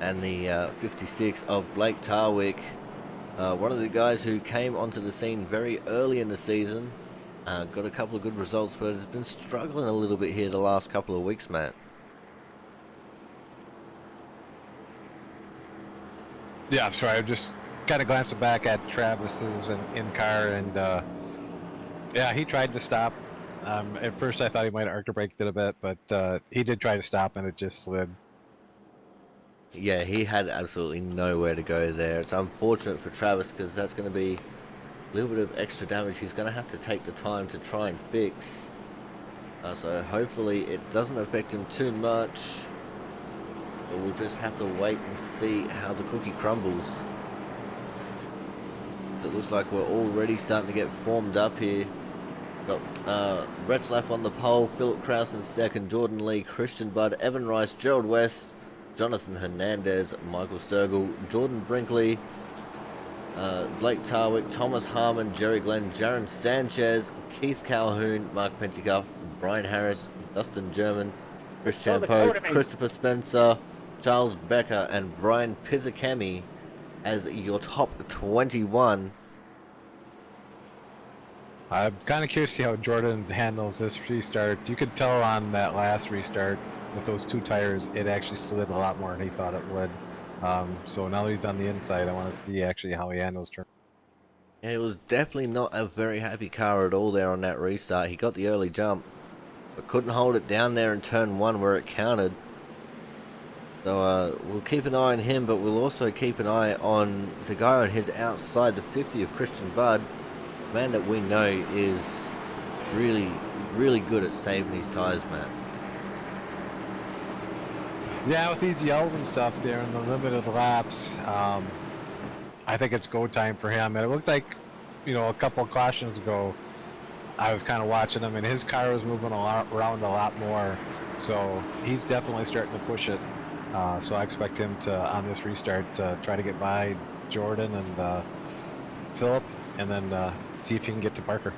and the 56 of Blake Tarwick. One of the guys who came onto the scene very early in the season. Got a couple of good results, but has been struggling a little bit here the last couple of weeks, Matt. Yeah, sorry, I'm just kind of glancing back at Travis's in-car, and yeah, he tried to stop. At first I thought he might have arc braked it a bit, but he did try to stop and it just slid. Yeah, he had absolutely nowhere to go there. It's unfortunate for Travis because that's going to be a little bit of extra damage he's going to have to take the time to try and fix. So hopefully it doesn't affect him too much. But we'll just have to wait and see how the cookie crumbles. So it looks like we're already starting to get formed up here. Got Retzlaff on the pole, Philip Kraus in second, Jordan Lee, Christian Budd, Evan Rice, Gerald West, Jonathan Hernandez, Michael Sturgill, Jordan Brinkley, Blake Tarwick, Thomas Harmon, Jerry Glenn, Jaron Sanchez, Keith Calhoun, Mark Penticuff, Brian Harris, Dustin German, Chris Champo, Christopher Spencer, Charles Becker, and Brian Pizzakemi as your top 21. I'm kind of curious to see how Jordan handles this restart. You could tell on that last restart with those two tires, it actually slid a lot more than he thought it would. So now that he's on the inside, I want to see actually how he handles turn. Yeah, it was definitely not a very happy car at all there on that restart. He got the early jump, but couldn't hold it down there in turn one where it counted. So we'll keep an eye on him, but we'll also keep an eye on the guy on his outside, the 50 of Christian Budd. A man that we know is really, really good at saving his tires, Matt. Yeah, with these yells and stuff there in the limited laps, I think it's go time for him. And it looked like, you know, a couple of cautions ago, I was kind of watching him, and his car was moving around a lot more. So he's definitely starting to push it. So I expect him to, on this restart, try to get by Jordan and Philip, and then see if he can get to Parker.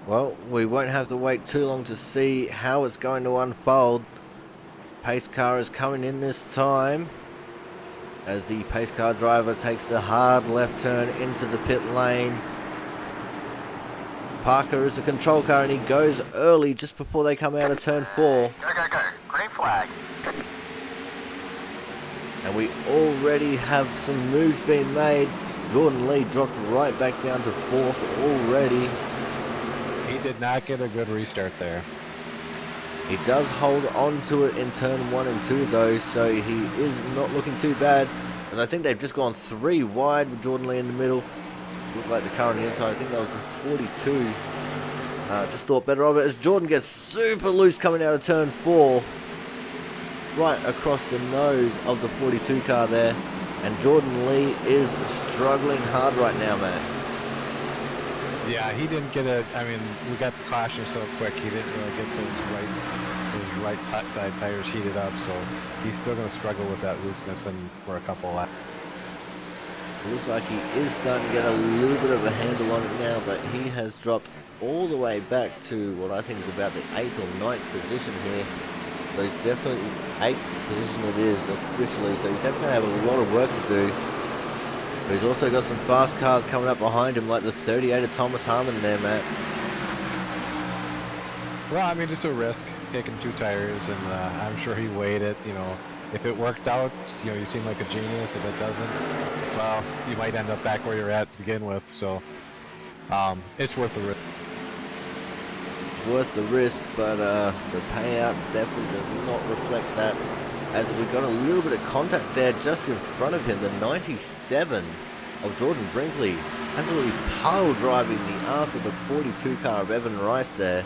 Well, we won't have to wait too long to see how it's going to unfold. Pace car is coming in this time as the pace car driver takes the hard left turn into the pit lane. Parker is the control car and he goes early just before they come out of turn 4. Go. Green flag. And we already have some moves being made. Jordan Lee dropped right back down to 4th already. He did not get a good restart there. He does hold on to it in turn 1 and 2 though, so he is not looking too bad. As I think they've just gone 3 wide with Jordan Lee in the middle. Looked like the car on the inside, I think that was the 42. Just thought better of it as Jordan gets super loose coming out of turn 4. Right across the nose of the 42 car there. And Jordan Lee is struggling hard right now, man. Yeah, he didn't get a. I mean, we got the caution so quick. He didn't really get those right side tires heated up. So he's still going to struggle with that looseness and for a couple laps. It looks like he is starting to get a little bit of a handle on it now, but he has dropped all the way back to what I think is about the 8th or 9th position here. So he's definitely 8th position it is officially. So he's definitely going to have a lot of work to do. But he's also got some fast cars coming up behind him, like the 38 of Thomas Harmon there, Matt. Well, I mean, it's a risk taking 2 tires, and I'm sure he weighed it. You know, if it worked out, you know, you seem like a genius. If it doesn't, well, you might end up back where you're at to begin with. So it's worth the risk. Worth the risk, but the payout definitely does not reflect that. As we got a little bit of contact there just in front of him, the 97 of Jordan Brinkley absolutely pile driving the arse of the 42 car of Evan Rice there.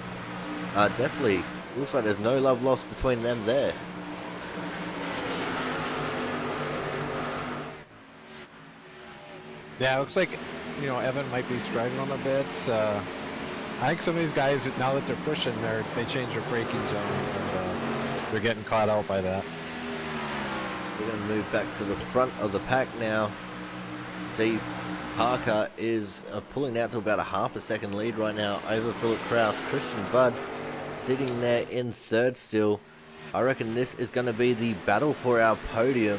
Definitely looks like there's no love lost between them there. Yeah, it looks like, you know, Evan might be struggling a bit. I think some of these guys, now that they're pushing, they change their braking zones, and they're getting caught out by that. We're going to move back to the front of the pack now. See, Parker is pulling out to about a half a second lead right now over Philip Kraus. Christian Budd sitting there in 3rd still. I reckon this is going to be the battle for our podium.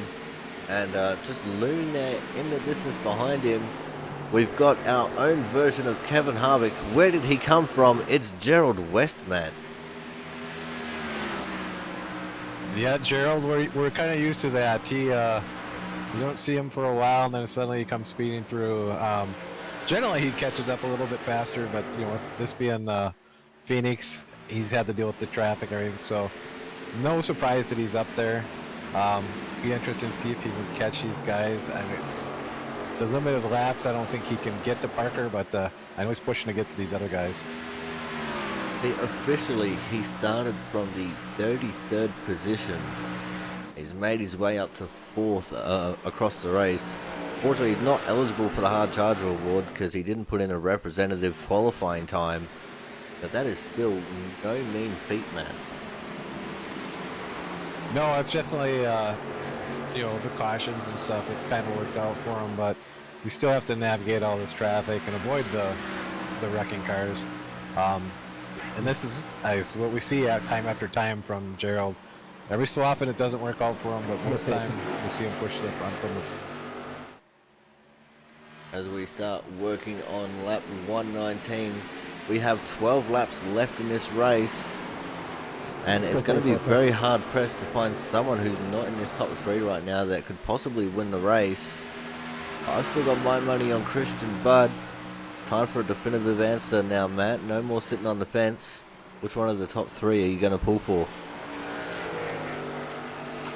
And just looming there in the distance behind him, we've got our own version of Kevin Harvick. Where did he come from? It's Gerald West, man. Yeah, Gerald, we're kind of used to that. He, you don't see him for a while, and then suddenly he comes speeding through. Generally, he catches up a little bit faster, but you know, with this being Phoenix, he's had to deal with the traffic and everything. So, no surprise that he's up there. Be interesting to see if he can catch these guys. I mean, the limited laps, I don't think he can get to Parker, but I know he's pushing to get to these other guys. Officially, he started from the 33rd position. He's made his way up to 4th across the race. Fortunately, he's not eligible for the Hard Charger Award because he didn't put in a representative qualifying time. But that is still no mean feat, man. No, it's definitely, you know, the cautions and stuff, it's kind of worked out for him, but you still have to navigate all this traffic and avoid the wrecking cars. And this is what we see time after time from Gerald. Every so often it doesn't work out for him, but most time we see him push the front from the... As we start working on lap 119, we have 12 laps left in this race. And it's going to be very hard pressed to find someone who's not in this top 3 right now that could possibly win the race. I've still got my money on Christian Budd. Time for a definitive answer now, Matt. No more sitting on the fence. Which one of the top 3 are you going to pull for?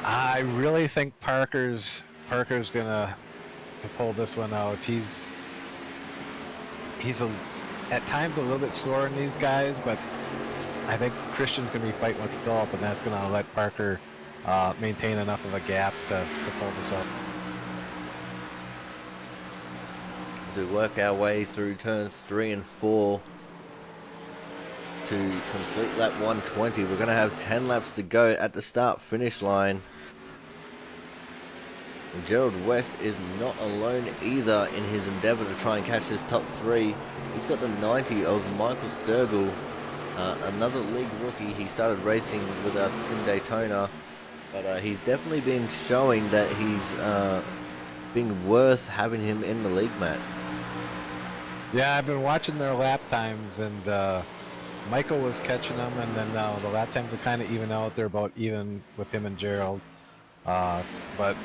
I really think Parker's gonna pull this one out. He's at times a little bit slower than these guys, but I think Christian's going to be fighting with Phillip, and that's going to let Parker maintain enough of a gap to pull this up. To work our way through turns 3 and 4 to complete lap 120. We're going to have 10 laps to go at the start-finish line. And Gerald West is not alone either in his endeavour to try and catch this top 3. He's got the 90 of Michael Sturgill. Another league rookie. He started racing with us in Daytona, but he's definitely been showing that he's been worth having him in the league, Matt. Yeah, I've been watching their lap times, and Michael was catching them, and then the lap times are kind of even out. They're about even with him and Gerald, but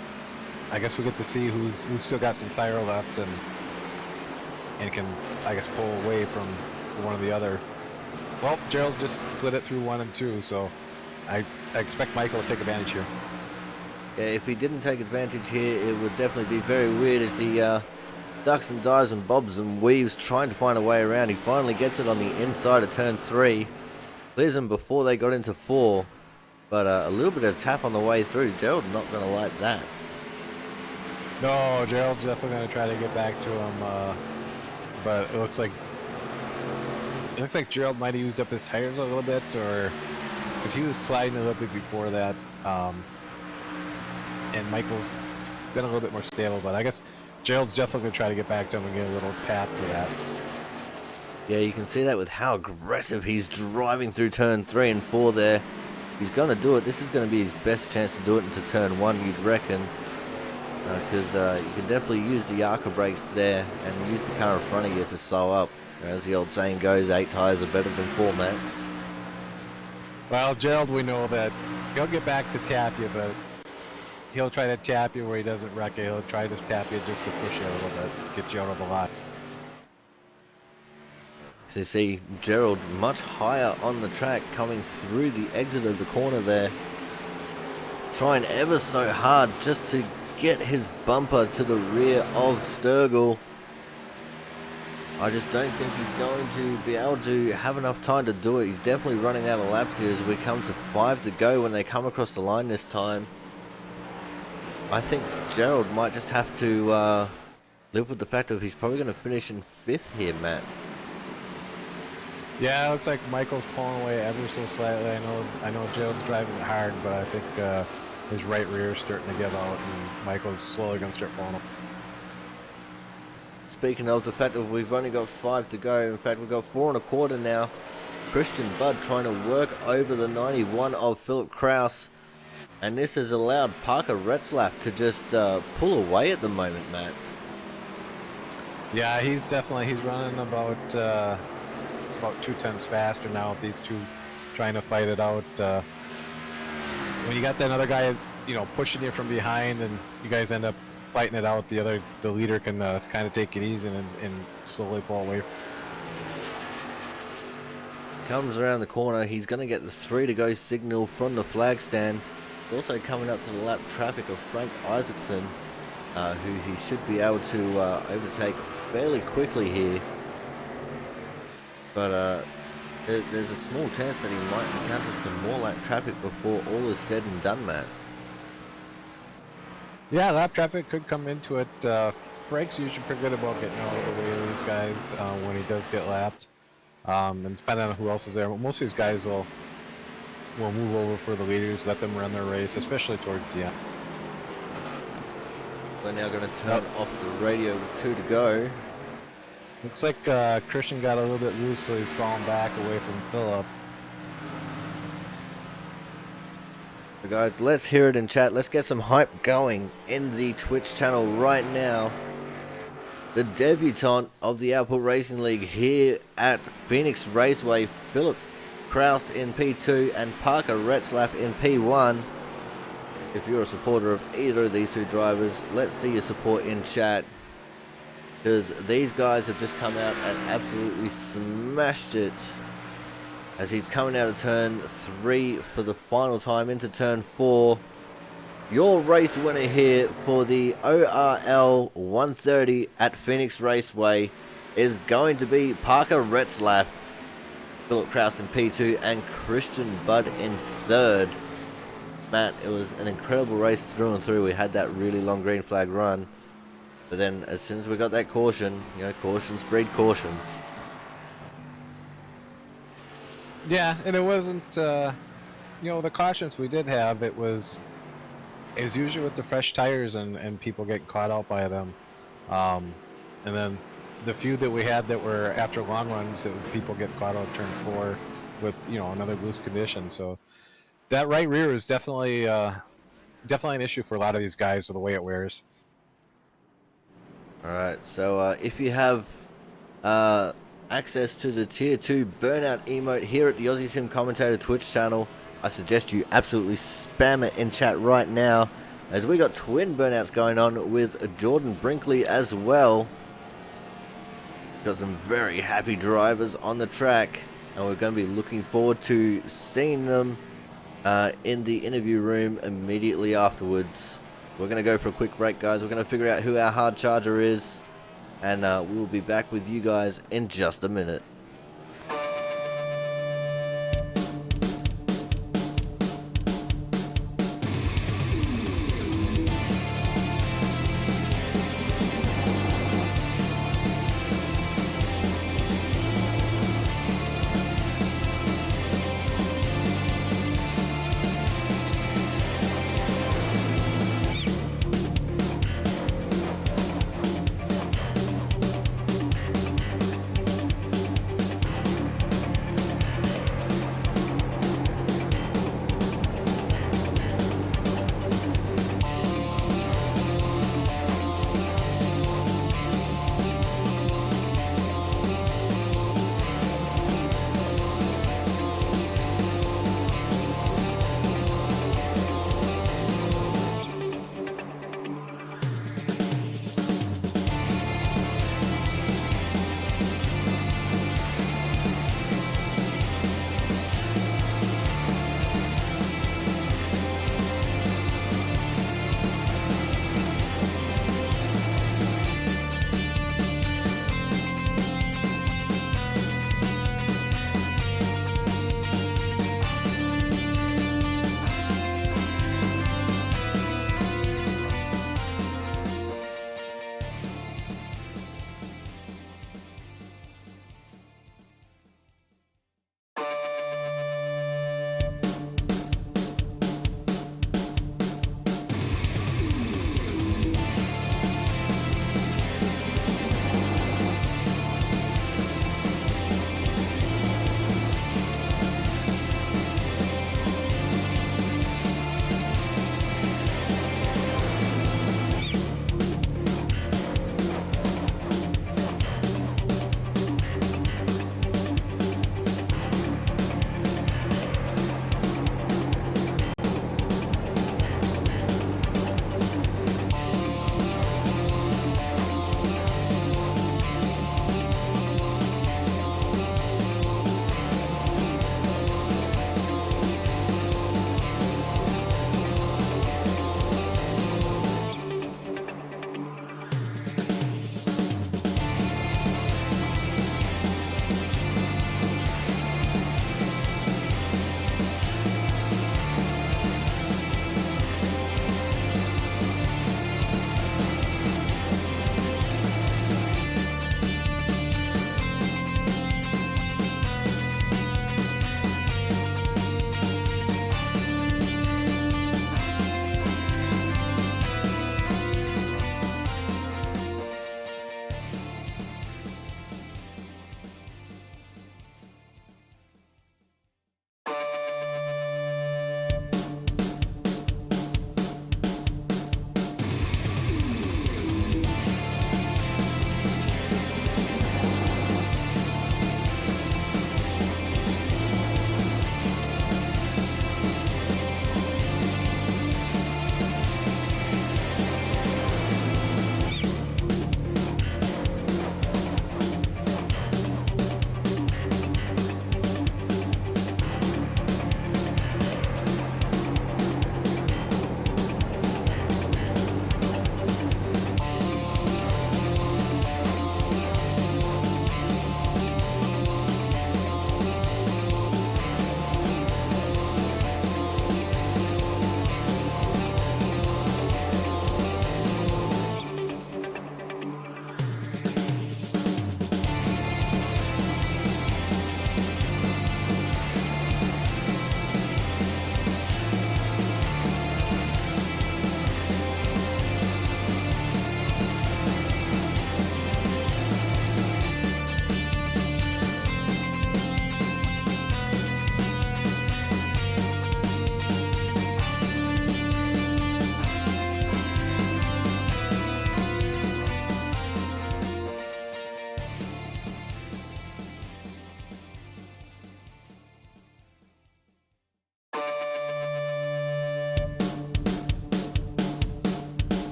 I guess we get to see who's still got some tire left and can, I guess, pull away from one or the other. Well, Gerald just slid it through 1 and 2, so I expect Michael to take advantage here. Yeah, if he didn't take advantage here, it would definitely be very weird as he ducks and dives and bobs and weaves trying to find a way around. He finally gets it on the inside of turn 3. Clears him before they got into 4. But a little bit of tap on the way through. Gerald not going to like that. No, Gerald's definitely going to try to get back to him, but it looks like Gerald might have used up his tires a little bit, or because he was sliding a little bit before that, and Michael's been a little bit more stable, but I guess Gerald's definitely going to try to get back to him and get a little tap for that. Yeah, you can see that with how aggressive he's driving through turn 3 and 4 there. He's going to do it. This is going to be his best chance to do it into turn 1, you'd reckon. Because you can definitely use the Arca brakes there and use the car in front of you to slow up. As the old saying goes, 8 tires are better than 4, man. Well, Gerald, we know that he'll get back to tap you, but he'll try to tap you where he doesn't wreck you. He'll try to tap you just to push you a little bit, get you out of the lot. So you see Gerald much higher on the track coming through the exit of the corner there. Trying ever so hard just to get his bumper to the rear of Sturgill. I just don't think he's going to be able to have enough time to do it. He's definitely running out of laps here as we come to 5 to go when they come across the line this time. I think Gerald might just have to live with the fact that he's probably going to finish in 5th here, Matt. Yeah, it looks like Michael's pulling away ever so slightly. I know Gerald's driving it hard, but I think his right rear is starting to give out, and Michael's slowly going to start pulling up. Speaking of the fact that we've only got 5 to go, in fact we've got 4 1/4 now. Christian Budd trying to work over the 91 of Philip Kraus. And this has allowed Parker Retzlaff to just pull away at the moment, Matt. Yeah, he's running about 2 tenths faster now with these two trying to fight it out. When you got that other guy, pushing you from behind, and you guys end up fighting it out, the leader can kind of take it easy and slowly pull away. Comes around the corner. He's going to get the 3 to go signal from the flag stand. Also coming up to the lap traffic of Frank Isaacson, who he should be able to overtake fairly quickly here. But there's a small chance that he might encounter some more lap traffic before all is said and done, Matt. Yeah, lap traffic could come into it. Frank's usually pretty good about getting out of the way of these guys when he does get lapped. And depending on who else is there, most of these guys will move over for the leaders, let them run their race, especially towards the end. We're now going to turn off the radio with 2 to go. Looks like Christian got a little bit loose, so he's falling back away from Philip. So guys, let's hear it in chat. Let's get some hype going in the Twitch channel right now. The debutant of the Output Racing League here at Phoenix Raceway, Philip Kraus in P2 and Parker Retzlaff in P1. If you're a supporter of either of these two drivers, let's see your support in chat, because these guys have just come out and absolutely smashed it as he's coming out of turn 3 for the final time into turn 4. Your race winner here for the ORL 130 at Phoenix Raceway is going to be Parker Retzlaff, Philip Kraus in P2 and Christian Budd in 3rd. Matt, it was an incredible race through and through. We had that really long green flag run, but then as soon as we got that caution, cautions breed cautions. Yeah, and it wasn't, the cautions we did have, it was usually with the fresh tires and people get caught out by them. And then the few that we had that were after long runs, it was people get caught out turn 4 with, another loose condition. So that right rear is definitely an issue for a lot of these guys with the way it wears. Alright, so if you have access to the Tier 2 Burnout emote here at the Aussie Sim Commentator Twitch channel, I suggest you absolutely spam it in chat right now, as we got twin burnouts going on with Jordan Brinkley as well. Got some very happy drivers on the track, and we're going to be looking forward to seeing them in the interview room immediately afterwards. We're going to go for a quick break, guys. We're going to figure out who our hard charger is, and we'll be back with you guys in just a minute.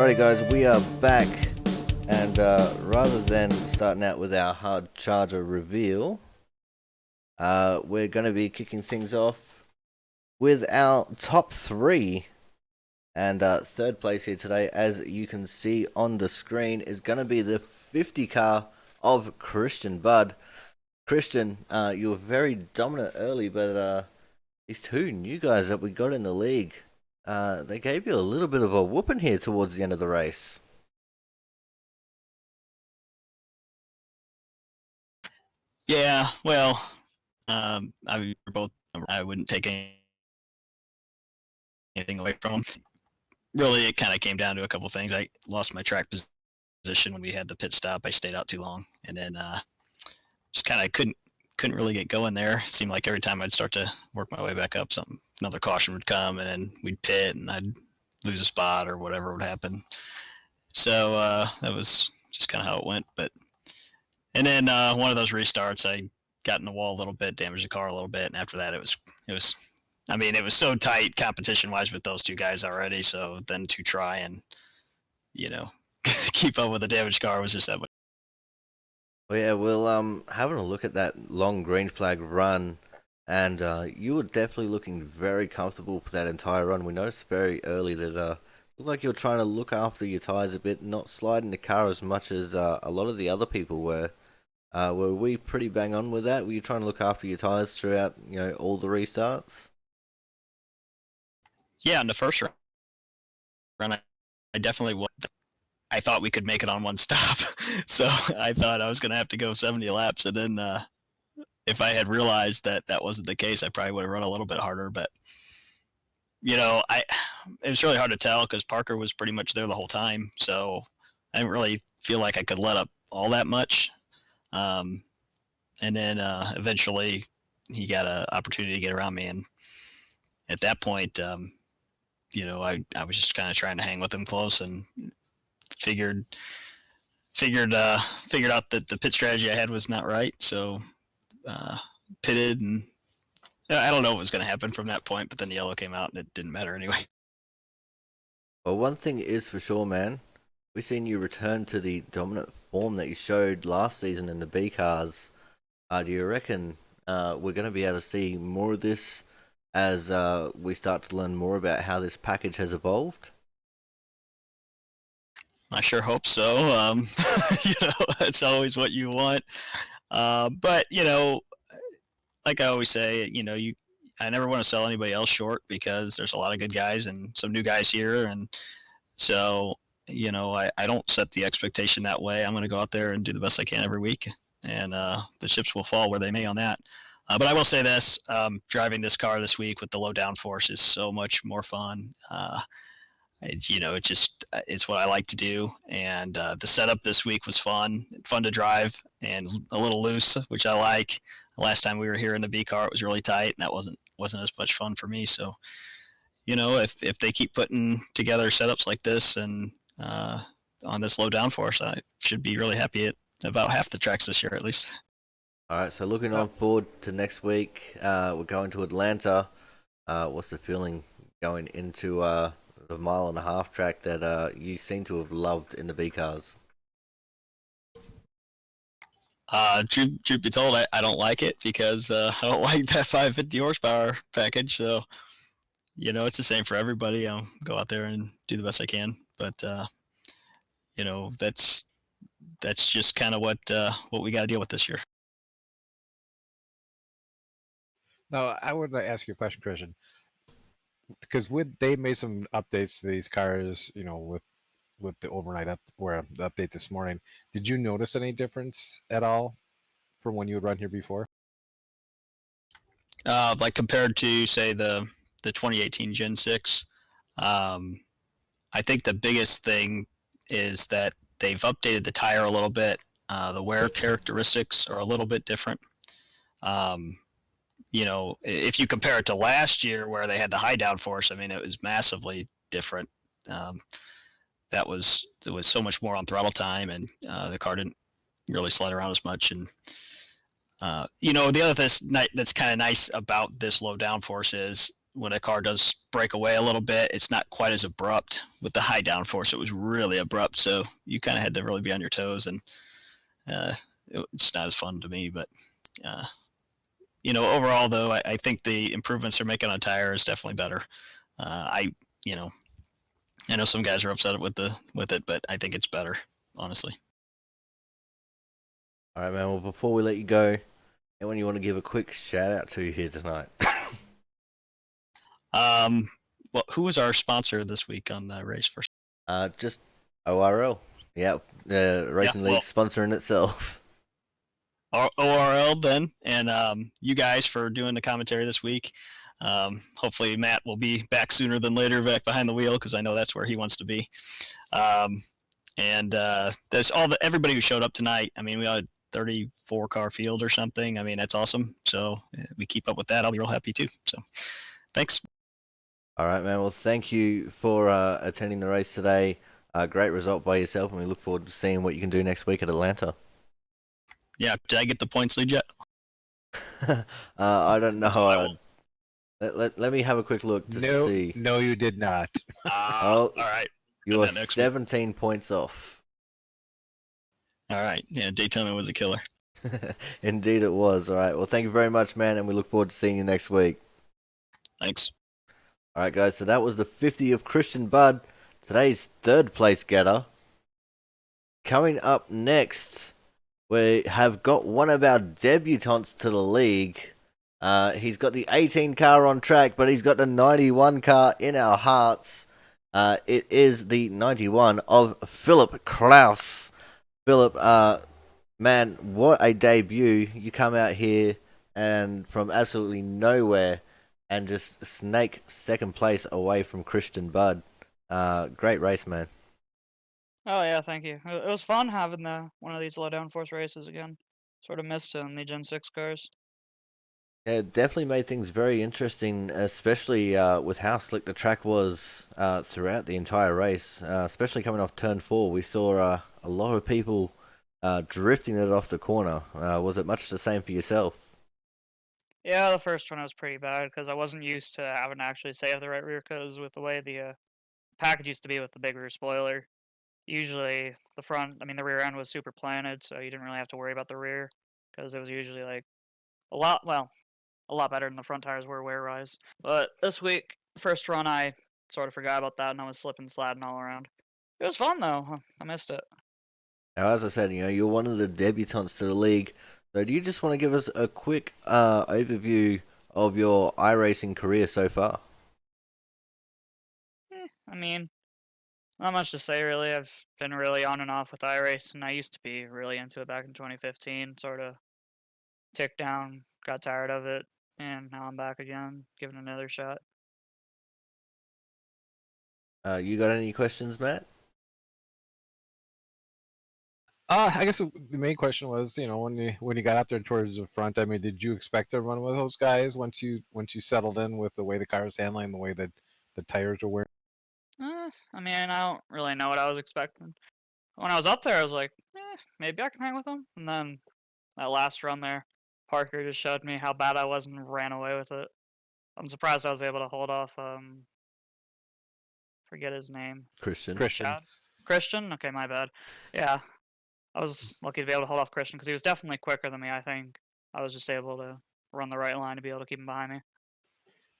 Alrighty guys, we are back, and rather than starting out with our hard charger reveal, we're going to be kicking things off with our top 3. And third place here today, as you can see on the screen, is going to be the 50 car of Christian Bud. Christian, you were very dominant early, but these two new guys that we got in the league, they gave you a little bit of a whooping here towards the end of the race. Yeah, well, I wouldn't take anything away from them. Really, it kind of came down to a couple things. I lost my track position when we had the pit stop. I stayed out too long, and then just kind of couldn't really get going there. It seemed like every time I'd start to work my way back up, another caution would come, and then we'd pit, and I'd lose a spot or whatever would happen. So that was just kind of how it went. And then one of those restarts, I got in the wall a little bit, damaged the car a little bit, and after that, it was. I mean, it was so tight competition-wise with those two guys already. So then to try and, keep up with the damaged car was just that much. Well, yeah, well, having a look at that long green flag run, and you were definitely looking very comfortable for that entire run. We noticed very early that looked like you were trying to look after your tires a bit, not sliding the car as much as a lot of the other people were. Were we pretty bang on with that? Were you trying to look after your tires throughout, all the restarts? Yeah, in the first run, I definitely was. I thought we could make it on one stop, so I thought I was going to have to go 70 laps, and then if I had realized that that wasn't the case, I probably would have run a little bit harder. But it was really hard to tell because Parker was pretty much there the whole time, so I didn't really feel like I could let up all that much. And then eventually he got an opportunity to get around me, and at that point, I was just kind of trying to hang with him close and figured out that the pit strategy I had was not right. So pitted, and I don't know what was going to happen from that point, but then the yellow came out and it didn't matter anyway. Well, one thing is for sure, man. We've seen you return to the dominant form that you showed last season in the B cars. Do you reckon we're going to be able to see more of this as we start to learn more about how this package has evolved? I sure hope so. That's always what you want. But like I always say, I never want to sell anybody else short because there's a lot of good guys and some new guys here, and so I don't set the expectation that way. I'm going to go out there and do the best I can every week, and the chips will fall where they may on that. But I will say this: driving this car this week with the low downforce is so much more fun. It's what I like to do, and the setup this week was fun to drive, and a little loose, which I like. Last time we were here in the B car, it was really tight, and that wasn't as much fun for me. So, if they keep putting together setups like this and on this low downforce, I should be really happy at about half the tracks this year at least. All right, so looking on forward to next week, we're going to Atlanta. What's the feeling going into the mile-and-a-half track that you seem to have loved in the B cars? Truth be told, I don't like it because I don't like that 550 horsepower package. So, it's the same for everybody. I'll go out there and do the best I can. But, that's just kind of what we got to deal with this year. Now, I would like to ask you a question, Christian, because they made some updates to these cars, with the overnight the update this morning. Did you notice any difference at all from when you would run here before? Like compared to say the 2018 Gen 6, I think the biggest thing is that they've updated the tire a little bit. The wear characteristics are a little bit different. If you compare it to last year where they had the high downforce, I mean, it was massively different. There was so much more on throttle time, and the car didn't really slide around as much. And the other thing that's kind of nice about this low downforce is when a car does break away a little bit, it's not quite as abrupt. With the high downforce, it was really abrupt, so you kind of had to really be on your toes, and it's not as fun to me. But uh, overall though, I think the improvements they're making on tire is definitely better. I you know I know some guys are upset with it, but I think it's better, honestly. All right, man. Well, before we let you go, anyone you want to give a quick shout out to here tonight? Well, who was our sponsor this week on Race First? Just ORL. Yeah, Racing well- League sponsoring itself. ORL then, and you guys for doing the commentary this week. Hopefully Matt will be back sooner than later, back behind the wheel, because I know that's where he wants to be. And there's everybody who showed up tonight. I mean, we had 34 car field or something. I mean, that's awesome. So we keep up with that, I'll be real happy too. So thanks. All right, man. Well, thank you for attending the race today. Great result by yourself, and we look forward to seeing what you can do next week at Atlanta. Yeah, did I get the points lead yet? I don't know. Let me have a quick look to see. No, you did not. Oh, all right. You are That next 17 points off. All right. Yeah, Daytona was a killer. Indeed it was. All right. Well, thank you very much, man, and we look forward to seeing you next week. Thanks. All right, guys. So that was the 50 of Christian Budd, today's third place getter. Coming up next, we have got one of our debutants to the league. He's got the 18 car on track, but he's got the 91 car in our hearts. It is the 91 of Philip Kraus. Philip, man, what a debut. You come out here and from absolutely nowhere and just snake second place away from Christian Budd. Great race, man. Oh yeah, thank you. It was fun having one of these low downforce races again. Sort of missed it in the Gen 6 cars. Yeah, it definitely made things very interesting, especially with how slick the track was throughout the entire race. Especially coming off turn 4, we saw a lot of people drifting it off the corner. Was it much the same for yourself? Yeah, the first one was pretty bad because I wasn't used to having to actually save the right rear because with the way the package used to be with the big rear spoiler, usually the rear end was super planted, so you didn't really have to worry about the rear because it was usually like a lot better than the front tires were wear-wise. But this week, first run, I sort of forgot about that and I was slipping, sliding all around. It was fun though. I missed it. Now, as I said, you're one of the debutants to the league. So, do you just want to give us a quick overview of your iRacing career so far? I mean, not much to say really. I've been really on and off with iRace, and I used to be really into it back in 2015. Sort of ticked down, got tired of it, and now I'm back again, giving it another shot. You got any questions, Matt? I guess the main question was, when you got out there towards the front, I mean, did you expect to run with those guys once you settled in with the way the car was handling, the way that the tires were wearing? I mean, I don't really know what I was expecting. When I was up there, I was like, maybe I can hang with them. And then that last run there, Parker just showed me how bad I was and ran away with it. I'm surprised I was able to hold off. Forget his name. Christian. Chad? Christian? Okay, my bad. Yeah, I was lucky to be able to hold off Christian because he was definitely quicker than me, I think. I was just able to run the right line to be able to keep him behind me.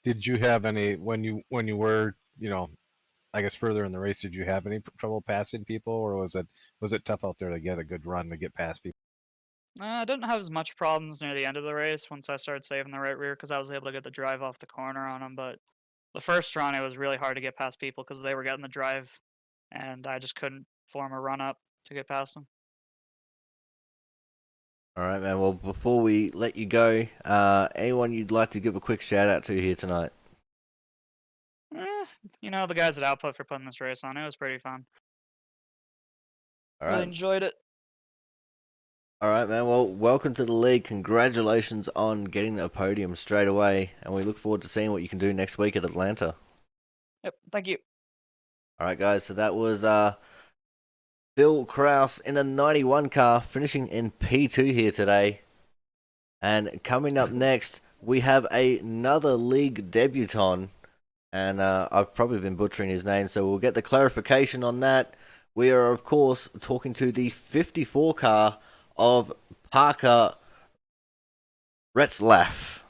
Did you have any when you were, I guess further in the race, did you have any trouble passing people, or was it tough out there to get a good run to get past people? I didn't have as much problems near the end of the race once I started saving the right rear because I was able to get the drive off the corner on him. But the first run, it was really hard to get past people because they were getting the drive, and I just couldn't form a run up to get past them. All right, man. Well, before we let you go, anyone you'd like to give a quick shout out to here tonight? The guys at Output for putting this race on. It was pretty fun. All Really right. enjoyed it. All right, man. Well, welcome to the league. Congratulations on getting a podium straight away, and we look forward to seeing what you can do next week at Atlanta. Yep, thank you. All right, guys. So that was Bill Kraus in a 91 car, finishing in P2 here today. And coming up next, we have another league debutant, and I've probably been butchering his name, so we'll get the clarification on that. We are, of course, talking to the 54 car of Parker Retzlaff.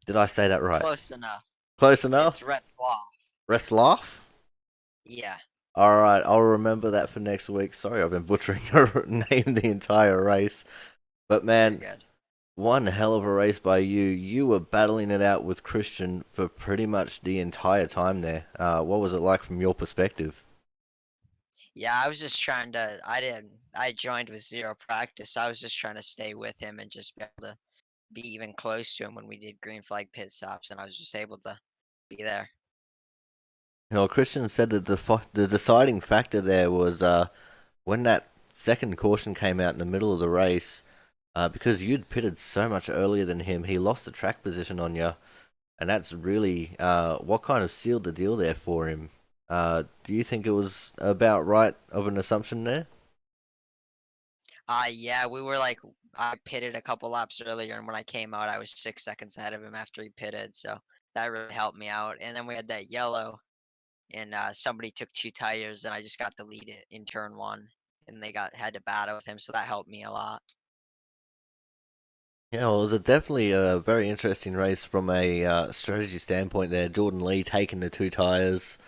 Did I say that right? Close enough. Close enough? It's Retzlaff. Retzlaff? Yeah. All right, I'll remember that for next week. Sorry, I've been butchering your name the entire race. But man, Good. one hell of a race by you. You were battling it out with Christian for pretty much the entire time there. What was it like from your perspective? Yeah, I was just trying to. I joined with zero practice. So I was just trying to stay with him and just be able to be even close to him when we did green flag pit stops, and I was just able to be there. You know, Christian said that the deciding factor there was when that second caution came out in the middle of the race, because you'd pitted so much earlier than him, he lost the track position on you, and that's really what kind of sealed the deal there for him. Do you think it was about right of an assumption there? Yeah, we were like, I pitted a couple laps earlier, and when I came out, I was 6 seconds ahead of him after he pitted, so that really helped me out. And then we had that yellow, and somebody took 2 tires, and I just got the lead in turn one, and they had to battle with him, so that helped me a lot. Yeah, well, it was definitely a very interesting race from a strategy standpoint there. Jordan Lee taking the two tires.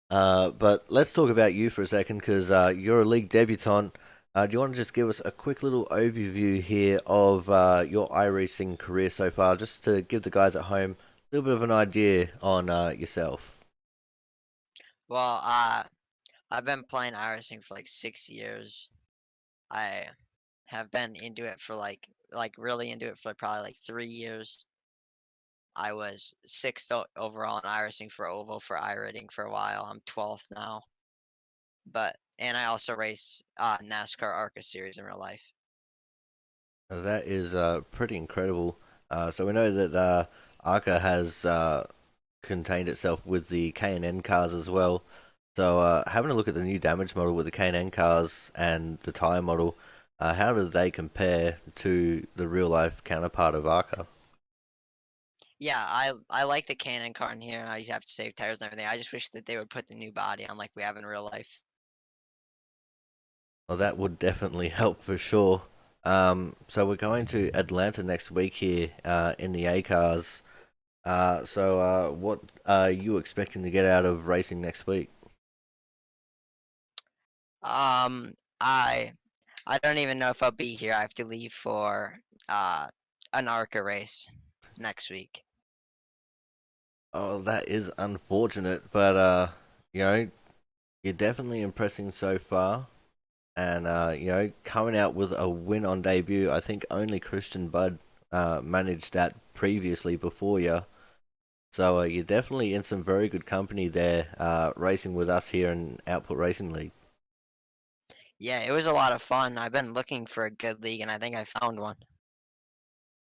But let's talk about you for a second because you're a league debutant. Do you want to just give us a quick little overview here of your iRacing career so far, just to give the guys at home a little bit of an idea on yourself? Well, I've been playing iRacing for like 6 years. I have been into it for like really into it for probably like 3 years. I was sixth overall in iRacing for Oval for iRating for a while. I'm 12th now. And I also race NASCAR ARCA series in real life. That is pretty incredible. So we know that ARCA has contained itself with the K&N cars as well. So having a look at the new damage model with the K&N cars and the tire model, how do they compare to the real life counterpart of ARCA? Yeah, I like the Canon car in here, and I have to save tires and everything. I just wish that they would put the new body on like we have in real life. Well, that would definitely help for sure. So we're going to Atlanta next week here in the A cars. What are you expecting to get out of racing next week? Um, I I don't even know if I'll be here. I have to leave for uh an ARCA race next week. Oh, that is unfortunate, but you know, you're definitely impressing so far, and coming out with a win on debut. I think only Christian Budd managed that previously before you. So you're definitely in some very good company there, racing with us here in Output Racing League. Yeah, it was a lot of fun. I've been looking for a good league, and I think I found one.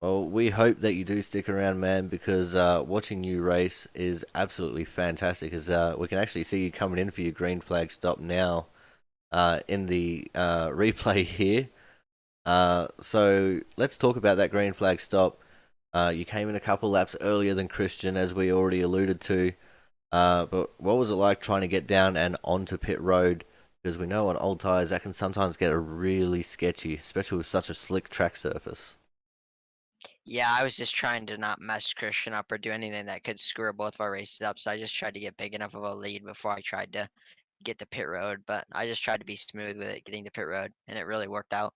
Well, we hope that you do stick around, man, because watching you race is absolutely fantastic. As we can actually see you coming in for your green flag stop now in the replay here. So let's talk about that green flag stop. You came in a couple laps earlier than Christian, as we already alluded to. But what was it like trying to get down and onto pit road? Because we know on old tires that can sometimes get really sketchy, especially with such a slick track surface. Yeah, I was just trying to not mess Christian up or do anything that could screw both of our races up. So I just tried to get big enough of a lead before I tried to get the pit road. But I just tried to be smooth with it, getting to pit road, and it really worked out.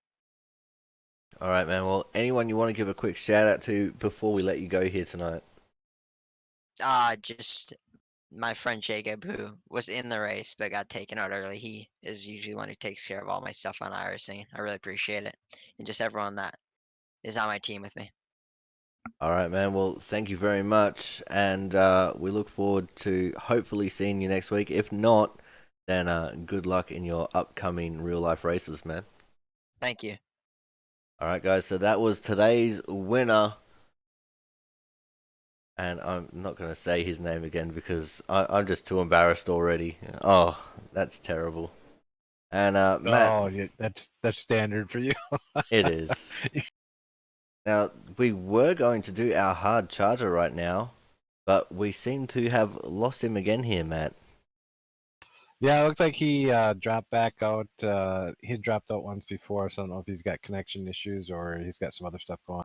All right, man. Well, anyone you want to give a quick shout out to before we let you go here tonight? Just my friend Jacob, who was in the race but got taken out early. He is usually the one who takes care of all my stuff on iRacing. I really appreciate it, and just everyone that is on my team with me. All right, man. Well, thank you very much, and we look forward to hopefully seeing you next week. If not, then good luck in your upcoming real life races, man. Thank you. All right, guys. So that was today's winner. And I'm not going to say his name again because I'm just too embarrassed already. Oh, that's terrible. And Matt, Oh, yeah, that's standard for you. it is. Now, we were going to do our hard charger right now, but we seem to have lost him again here, Matt. Yeah, it looks like he dropped back out. He dropped out once before, so I don't know if he's got connection issues or he's got some other stuff going on.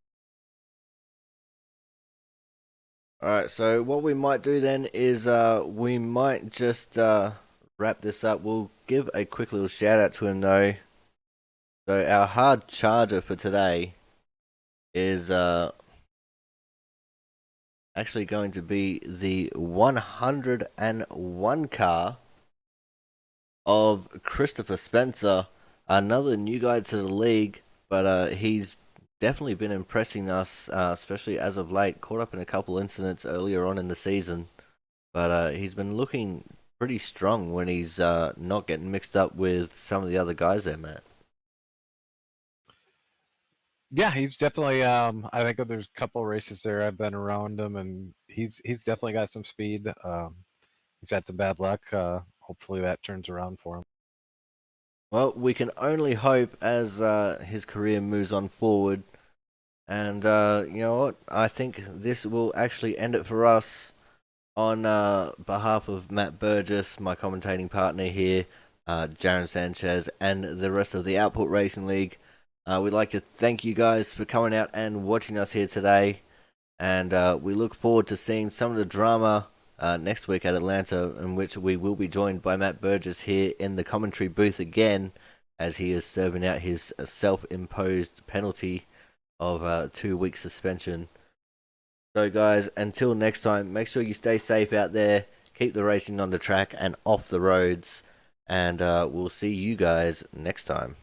Alright, so what we might do then is we might just wrap this up. We'll give a quick little shout out to him though. So our hard charger for today is actually going to be the 101 car of Christopher Spencer, another new guy to the league, but he's definitely been impressing us, especially as of late. Caught up in a couple incidents earlier on in the season, but he's been looking pretty strong when he's not getting mixed up with some of the other guys there, Matt. Yeah, he's definitely. I think there's a couple races there I've been around him, and he's definitely got some speed. He's had some bad luck. Hopefully that turns around for him. Well, we can only hope as his career moves on forward. And you know what? I think this will actually end it for us on behalf of Matt Burgess, my commentating partner here, Jaron Sanchez, and the rest of the Output Racing League. We'd like to thank you guys for coming out and watching us here today. And we look forward to seeing some of the drama next week at Atlanta, in which we will be joined by Matt Burgess here in the commentary booth again, as he is serving out his self-imposed penalty of 2 week suspension. So guys, until next time, make sure you stay safe out there, keep the racing on the track and off the roads, and we'll see you guys next time.